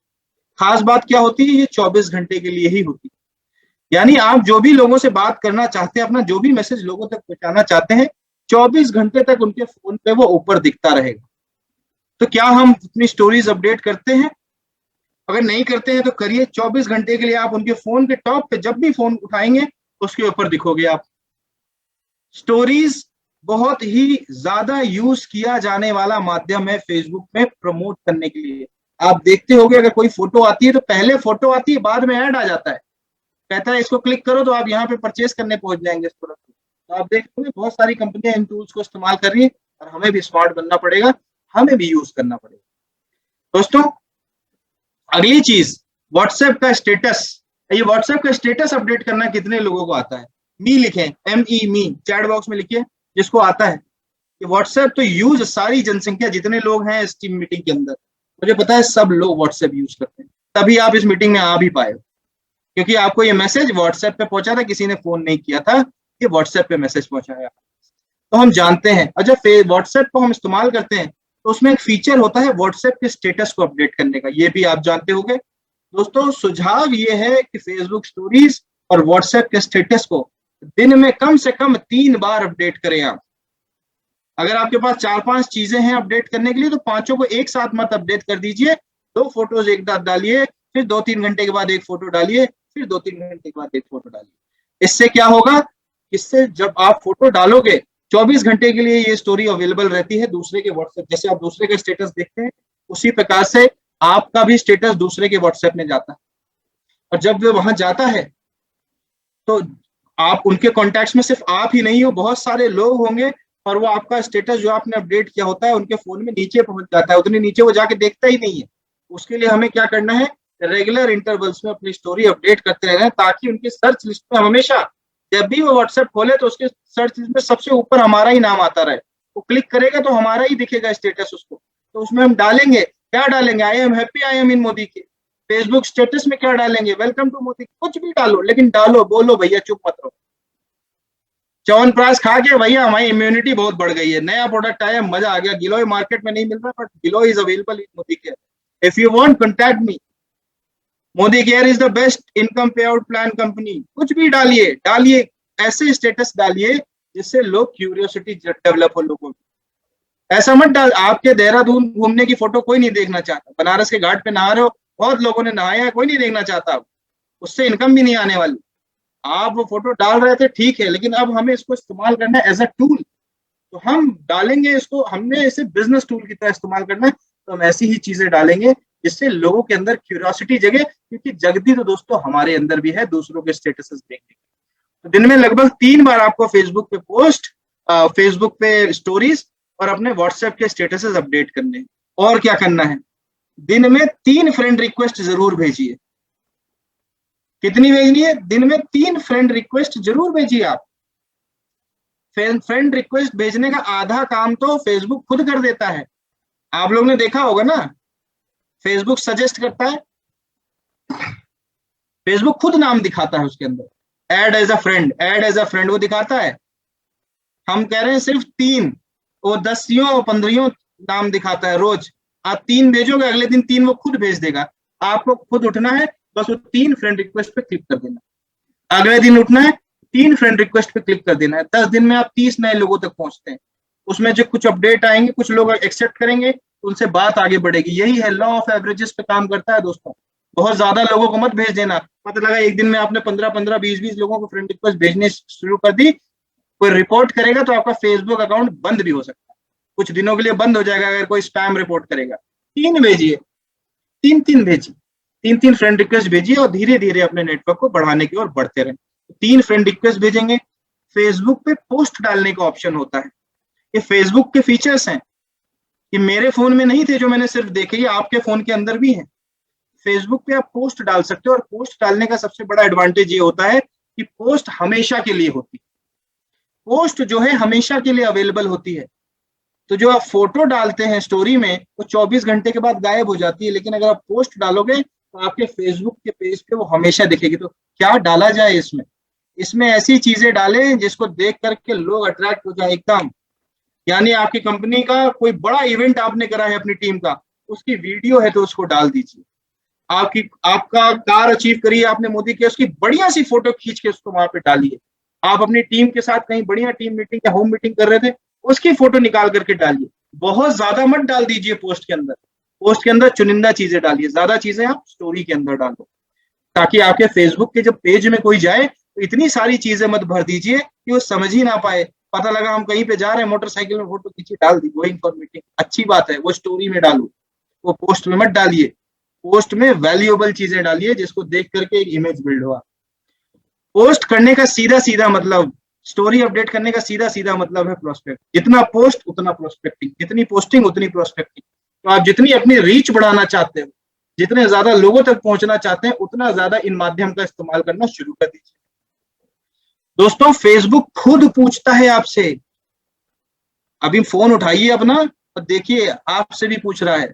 खास बात क्या होती है? ये 24 घंटे के लिए ही होती है। यानी आप जो भी लोगों से बात करना चाहते हैं, अपना जो भी मैसेज लोगों तक पहुंचाना चाहते हैं, 24 घंटे तक उनके फोन पे वो ऊपर दिखता रहेगा। तो क्या हम अपनी स्टोरीज अपडेट करते हैं? अगर नहीं करते हैं तो करिए। 24 घंटे के लिए आप उनके फोन के टॉप पे जब भी फोन उठाएंगे उसके ऊपर दिखोगे आप। स्टोरीज बहुत ही ज्यादा यूज किया जाने वाला माध्यम है फेसबुक में प्रमोट करने के लिए। आप देखते होंगे अगर कोई फोटो आती है तो पहले फोटो आती है, बाद में ऐड आ जाता है, कहता है इसको क्लिक करो तो आप यहाँ पे परचेज करने पहुंच जाएंगे इस प्रोडक्ट को। तो आप देखोगे बहुत सारी कंपनियां इन टूल्स को इस्तेमाल कर रही है और हमें भी स्मार्ट बनना पड़ेगा, हमें भी यूज करना पड़ेगा। दोस्तों अगली चीज, व्हाट्सएप का स्टेटस। ये व्हाट्सएप का स्टेटस अपडेट करना कितने लोगों को आता है? मी लिखें, मी, चैट बॉक्स में लिखिए जिसको आता है। कि व्हाट्सएप तो यूज सारी जनसंख्या जितने लोग हैं इस टीम मीटिंग के अंदर, मुझे पता है सब लोग व्हाट्सएप यूज करते हैं, तभी आप इस मीटिंग में आ भी पाए, क्योंकि आपको ये मैसेज व्हाट्सएप पे पहुंचा था, किसी ने फोन नहीं किया था, ये व्हाट्सएप पे मैसेज पहुंचाया। तो हम जानते हैं। और जब व्हाट्सएप को हम इस्तेमाल करते हैं तो उसमें एक फीचर होता है व्हाट्सएप के स्टेटस को अपडेट करने का, ये भी आप जानते होंगे। दोस्तों सुझाव ये है कि फेसबुक स्टोरीज और व्हाट्सएप के स्टेटस को दिन में कम से कम 3 बार अपडेट करें आप। अगर आपके पास 4-5 चीजें हैं अपडेट करने के लिए तो पांचों को एक साथ मत अपडेट कर दीजिए। 2 फोटोज एक साथ डालिए, फिर 2-3 घंटे के बाद एक फोटो डालिए, फिर 2-3 घंटे के बाद एक फोटो डालिए। इससे क्या होगा? इससे जब आप फोटो डालोगे 24 घंटे के लिए ये स्टोरी अवेलेबल रहती है दूसरे के व्हाट्सएप। जैसे आप दूसरे के स्टेटस देखते हैं उसी प्रकार से आपका भी स्टेटस दूसरे के व्हाट्सएप में जाता है, और जब वो वहां जाता है तो आप उनके कॉन्टैक्ट्स में सिर्फ आप ही नहीं हो, बहुत सारे लोग होंगे, और वो आपका स्टेटस जो आपने अपडेट किया होता है उनके फोन में नीचे पहुंच जाता है, उतने नीचे वो जाके देखता ही नहीं है। उसके लिए हमें क्या करना है? रेगुलर इंटरवल्स में अपनी स्टोरी अपडेट करते रहना, ताकि उनके सर्च लिस्ट में हमेशा जब भी वो व्हाट्सएप खोले तो उसके सर्च लिस्ट में सबसे ऊपर हमारा ही नाम आता रहे। वो क्लिक करेगा तो हमारा ही दिखेगा स्टेटस उसको। तो उसमें हम डालेंगे, क्या डालेंगे? I am happy, I am in Modi के। फेसबुक स्टेटस में क्या डालेंगे? Welcome to Modi. कुछ भी डालो, लेकिन डालो, बोलो भैया, चुप मत रहो। च्यवनप्राश खा के भैया हमारी इम्यूनिटी बहुत बढ़ गई है, नया प्रोडक्ट आया, मजा आ गया। गिलोय मार्केट में नहीं मिल रहा, but giloy is available in Modi care. If you want contact me, Modi care is the best income पे आउट प्लान कंपनी। कुछ भी डालिए, डालिए, ऐसे स्टेटस डालिए जिससे लोग क्यूरियोसिटी डेवलप हो लोगों की। ऐसा मत डाल, आपके देहरादून घूमने की फोटो कोई नहीं देखना चाहता, बनारस के घाट पे नहा रहे हो, बहुत लोगों ने नहाया है, कोई नहीं देखना चाहता, उससे इनकम भी नहीं आने वाली। आप वो फोटो डाल रहे थे ठीक है, लेकिन अब हमें इसको इस्तेमाल करना है एज अ टूल, तो हम डालेंगे इसको, हमने इसे बिजनेस टूल की तरह इस्तेमाल करना है, तो हम ऐसी ही चीजें डालेंगे जिससे लोगों के अंदर क्यूरियोसिटी जगे, क्योंकि जगती तो दोस्तों हमारे अंदर भी है दूसरों के स्टेटसेस देखने। तो दिन में लगभग 3 बार आपको फेसबुक पे पोस्ट, फेसबुक पे स्टोरीज और अपने व्हाट्सएप के स्टेटसेस अपडेट करने हैं। और क्या करना है? दिन में 3 फ्रेंड रिक्वेस्ट जरूर भेजिए। कितनी भेजनी है? दिन में 3 फ्रेंड रिक्वेस्ट जरूर भेजिए आप। फ्रेंड रिक्वेस्ट भेजने का आधा काम तो फेसबुक खुद कर देता है। आप लोग ने देखा होगा ना, फेसबुक सजेस्ट करता है, फेसबुक खुद नाम दिखाता है उसके अंदर, add as a friend, add as a friend वो दिखाता है। हम कह रहे हैं सिर्फ 3, वो 10 15 नाम दिखाता है रोज। आप 3 भेजोगे, अगले दिन 3 वो खुद भेज देगा। आपको खुद उठना है, बस वो 3 फ्रेंड रिक्वेस्ट पे क्लिक कर देना। अगले दिन उठना है, 3 फ्रेंड रिक्वेस्ट पे क्लिक कर देना है। 10 दिन में आप 30 नए लोगों तक पहुंचते हैं। उसमें जो कुछ अपडेट आएंगे, कुछ लोग एक्सेप्ट करेंगे, उनसे बात आगे बढ़ेगी। यही है, लॉ ऑफ एवरेजेस पे काम करता है दोस्तों। बहुत ज्यादा लोगों को मत भेज देना। पता लगा एक दिन में आपने 15-15, 20-20 लोगों को फ्रेंड रिक्वेस्ट भेजने शुरू कर दी, कोई रिपोर्ट करेगा तो आपका फेसबुक अकाउंट बंद भी हो सकता है, कुछ दिनों के लिए बंद हो जाएगा अगर कोई स्पैम रिपोर्ट करेगा। 3 भेजिए, 3 भेजिए, 3 फ्रेंड रिक्वेस्ट भेजिए और धीरे धीरे अपने नेटवर्क को बढ़ाने की ओर बढ़ते रहें। 3 फ्रेंड रिक्वेस्ट भेजेंगे। फेसबुक पे पोस्ट डालने का ऑप्शन होता है, ये फेसबुक के फीचर्स हैं, ये मेरे फोन में नहीं थे जो मैंने सिर्फ देखे, ये आपके फोन के अंदर भी है। फेसबुक पे आप पोस्ट डाल सकते हो, और पोस्ट डालने का सबसे बड़ा एडवांटेज ये होता है कि पोस्ट हमेशा के लिए होती है। पोस्ट जो है हमेशा के लिए अवेलेबल होती है। तो जो आप फोटो डालते हैं स्टोरी में, वो 24 घंटे के बाद गायब हो जाती है, लेकिन अगर आप पोस्ट डालोगे तो आपके फेसबुक के पेज पे वो हमेशा दिखेगी। तो क्या डाला जाए इसमें? इसमें ऐसी चीजें डालें जिसको देख करके लोग अट्रैक्ट हो जाए एकदम। यानी आपकी कंपनी का कोई बड़ा इवेंट आपने करा है अपनी टीम का, उसकी वीडियो है तो उसको डाल दीजिए। आपका कार अचीव करी है आपने मोदी के, उसकी बढ़िया सी फोटो खींच के उसको वहां पे डालिए। आप अपनी टीम के साथ कहीं बढ़िया टीम मीटिंग या होम मीटिंग कर रहे थे, उसकी फोटो निकाल करके डालिए। बहुत ज्यादा मत डाल दीजिए पोस्ट के अंदर, पोस्ट के अंदर चुनिंदा चीजें डालिए, ज्यादा चीजें आप स्टोरी के अंदर डालो, ताकि आपके फेसबुक के जब पेज में कोई जाए तो इतनी सारी चीजें मत भर दीजिए कि वो समझ ही ना पाए। पता लगा हम कहीं पे जा रहे हैं, मोटरसाइकिल में फोटो खींची डाल दी, गोइंग फॉर मीटिंग, अच्छी बात है, वो स्टोरी में डालो, वो पोस्ट में मत डालिए। पोस्ट में वैल्यूएबल चीजें डालिए जिसको देख करके एक इमेज बिल्ड हुआ। पोस्ट करने का सीधा सीधा मतलब, स्टोरी अपडेट करने का सीधा सीधा मतलब है प्रोस्पेक्ट। जितना पोस्ट उतना प्रोस्पेक्टिंग, जितनी पोस्टिंग उतनी प्रोस्पेक्टिंग। तो आप जितनी अपनी रीच बढ़ाना चाहते हो, जितने ज्यादा लोगों तक पहुंचना चाहते हैं, उतना ज्यादा इन माध्यम का इस्तेमाल करना शुरू कर दीजिए। दोस्तों, फेसबुक खुद पूछता है आपसे। अभी फोन उठाइए अपना और देखिए, आपसे भी पूछ रहा है,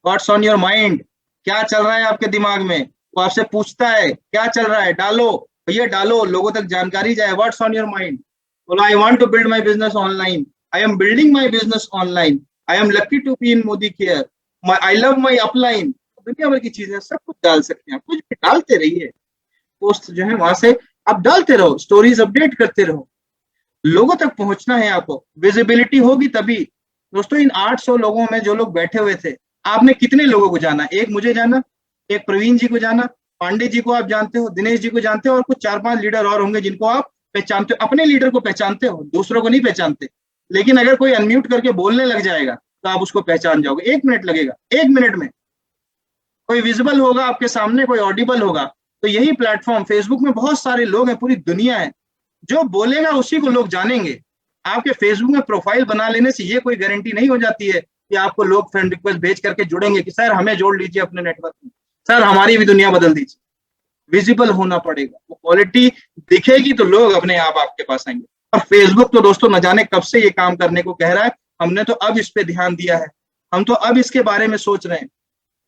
व्हाट्स ऑन योर माइंड, क्या चल रहा है आपके दिमाग में। वो आपसे पूछता है क्या चल रहा है, डालो भैया डालो, लोगों तक जानकारी जाए। व्हाट्स ऑन योर माइंड, बोलो I want to build my business online, I am building my business online, I am lucky to be in Modi care, I love my upline. दुनिया भर की चीजें, सब कुछ डाल सकते हैं, कुछ भी डालते रहिए। पोस्ट जो है वहां से आप डालते रहो, स्टोरीज अपडेट करते रहो, लोगों तक पहुंचना है आपको। विजिबिलिटी होगी तभी। दोस्तों, इन 800 लोगों में जो लोग बैठे हुए थे, आपने कितने लोगों को जाना? एक मुझे जाना, एक प्रवीण जी को जाना, पांडे जी को आप जानते हो, दिनेश जी को जानते हो, और कुछ 4-5 लीडर और होंगे जिनको आप पहचानते हो। अपने लीडर को पहचानते हो, दूसरों को नहीं पहचानते। लेकिन अगर कोई अनम्यूट करके बोलने लग जाएगा तो आप उसको पहचान जाओगे। 1 मिनट लगेगा, 1 मिनट में कोई विजिबल होगा आपके सामने, कोई ऑडिबल होगा। तो यही प्लेटफॉर्म, फेसबुक में बहुत सारे लोग हैं, पूरी दुनिया है, जो बोलेगा उसी को लोग जानेंगे। आपके फेसबुक में प्रोफाइल बना लेने से ये कोई गारंटी नहीं हो जाती है कि आपको लोग फ्रेंड रिक्वेस्ट भेज करके जुड़ेंगे कि सर हमें जोड़ लीजिए अपने नेटवर्क में, सर हमारी भी दुनिया बदल दीजिए। विजिबल होना पड़ेगा, वो क्वालिटी दिखेगी तो लोग अपने आप आपके पास आएंगे। और फेसबुक तो दोस्तों न जाने कब से ये काम करने को कह रहा है, हमने तो अब इस पे ध्यान दिया है, हम तो अब इसके बारे में सोच रहे हैं।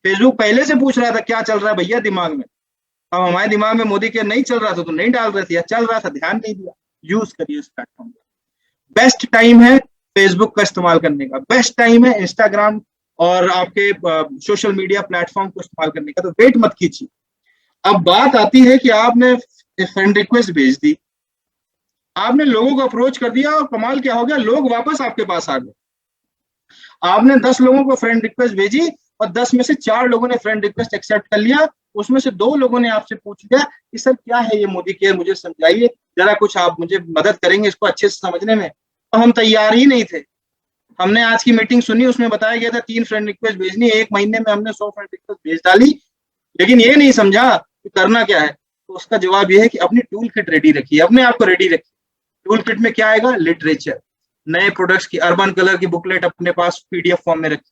फेसबुक पहले से पूछ रहा था क्या चल रहा है भैया दिमाग में। अब हमारे दिमाग में मोदी के नहीं चल रहा था तो नहीं डाल रहे थे, या चल रहा था ध्यान नहीं दिया। यूज करिए इस प्लेटफॉर्म का। बेस्ट टाइम है फेसबुक का इस्तेमाल करने का, बेस्ट टाइम है इंस्टाग्राम और आपके सोशल मीडिया प्लेटफॉर्म को इस्तेमाल करने का। तो वेट मत कीजिए। अब बात आती है कि आपने फ्रेंड रिक्वेस्ट भेज दी, आपने लोगों को अप्रोच कर दिया, और कमाल क्या हो गया, लोग वापस आपके पास आ गए। आपने 10 लोगों को फ्रेंड रिक्वेस्ट भेजी और 10 में से 4 लोगों ने फ्रेंड रिक्वेस्ट एक्सेप्ट कर लिया। उसमें से 2 लोगों ने आपसे पूछ लिया कि सर क्या है ये मोदी केयर, मुझे समझाइए जरा, कुछ आप मुझे मदद करेंगे इसको अच्छे से समझने में। तो हम तैयार ही नहीं थे। हमने आज की मीटिंग सुनी, उसमें बताया गया था 3 फ्रेंड रिक्वेस्ट भेजनी, 1 महीने में हमने 100 फ्रेंड रिक्वेस्ट भेज डाली, लेकिन ये नहीं समझा कि करना क्या है। तो उसका जवाब ये है कि अपनी टूल किट रेडी रखिए, अपने आप को रेडी रखिए। टूल किट में क्या आएगा? लिटरेचर, नए प्रोडक्ट्स की अर्बन कलर की बुकलेट अपने पास पीडीएफ फॉर्म में रखिए,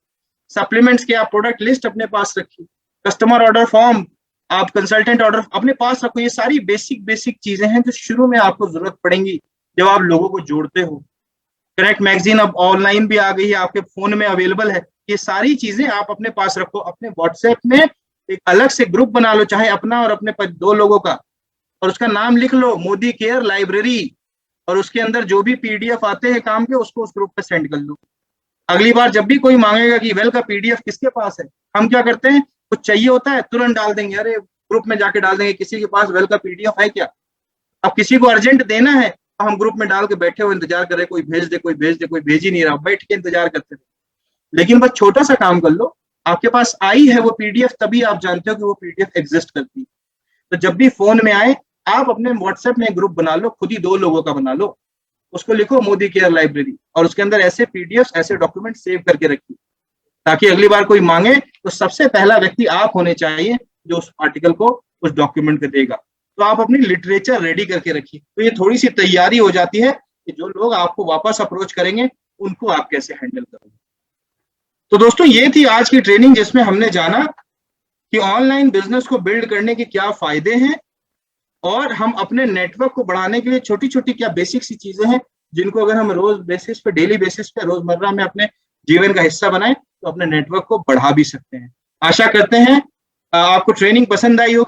सप्लीमेंट्स की आप प्रोडक्ट लिस्ट अपने पास रखिए, कस्टमर ऑर्डर फॉर्म, आप कंसल्टेंट ऑर्डर अपने पास रखो। ये सारी बेसिक चीजें हैं जो शुरू में आपको जरूरत पड़ेंगी जब आप लोगों को जोड़ते हो। कनेक्ट मैगजीन अब ऑनलाइन भी आ गई है, आपके फोन में अवेलेबल है। ये सारी चीजें आप अपने पास रखो। अपने व्हाट्सएप में एक अलग से ग्रुप बना लो, चाहे अपना और अपने 2 लोगों का, और उसका नाम लिख लो मोदी केयर लाइब्रेरी, और उसके अंदर जो भी पीडीएफ आते हैं काम के उसको उस ग्रुप पे सेंड कर लो। अगली बार जब भी कोई मांगेगा कि वेल का पीडीएफ किसके पास है, हम क्या करते हैं, कुछ चाहिए होता है तुरंत डाल देंगे, अरे ग्रुप में जाके डाल देंगे किसी के पास वेल का पीडीएफ है क्या। अब किसी को अर्जेंट देना है तो हम ग्रुप में डाल के बैठे हुए इंतजार कर रहे, कोई भेज दे कोई भेज दे, कोई भेज ही नहीं रहा, बैठ के इंतजार करते रहे। लेकिन बस छोटा सा काम कर लो, आपके पास आई है वो पीडीएफ, तभी आप जानते हो कि वो पीडीएफ एग्जिस्ट करती है। तो जब भी फोन में आए आप अपने व्हाट्सएप में ग्रुप बना लो, खुद ही 2 लोगों का बना लो, उसको लिखो मोदी केयर लाइब्रेरी, और उसके अंदर ऐसे पीडीएफ ऐसे डॉक्यूमेंट सेव करके रखिए, ताकि अगली बार कोई मांगे तो सबसे पहला व्यक्ति आप होने चाहिए जो उस आर्टिकल को, उस डॉक्यूमेंट को देगा। तो आप अपनी लिटरेचर रेडी करके रखिए। तो ये थोड़ी सी तैयारी हो जाती है कि जो लोग आपको वापस अप्रोच करेंगे उनको आप कैसे हैंडल करोगे। तो दोस्तों, ये थी आज की ट्रेनिंग जिसमें हमने जाना कि ऑनलाइन बिजनेस को बिल्ड करने के क्या फायदे हैं, और हम अपने नेटवर्क को बढ़ाने के लिए छोटी छोटी क्या बेसिक सी चीजें हैं जिनको अगर हम रोज बेसिस पे, डेली बेसिस पे, रोजमर्रा में अपने जीवन का हिस्सा बनाएं तो अपने नेटवर्क को बढ़ा भी सकते हैं। आशा करते हैं आपको ट्रेनिंग पसंद आई होगी।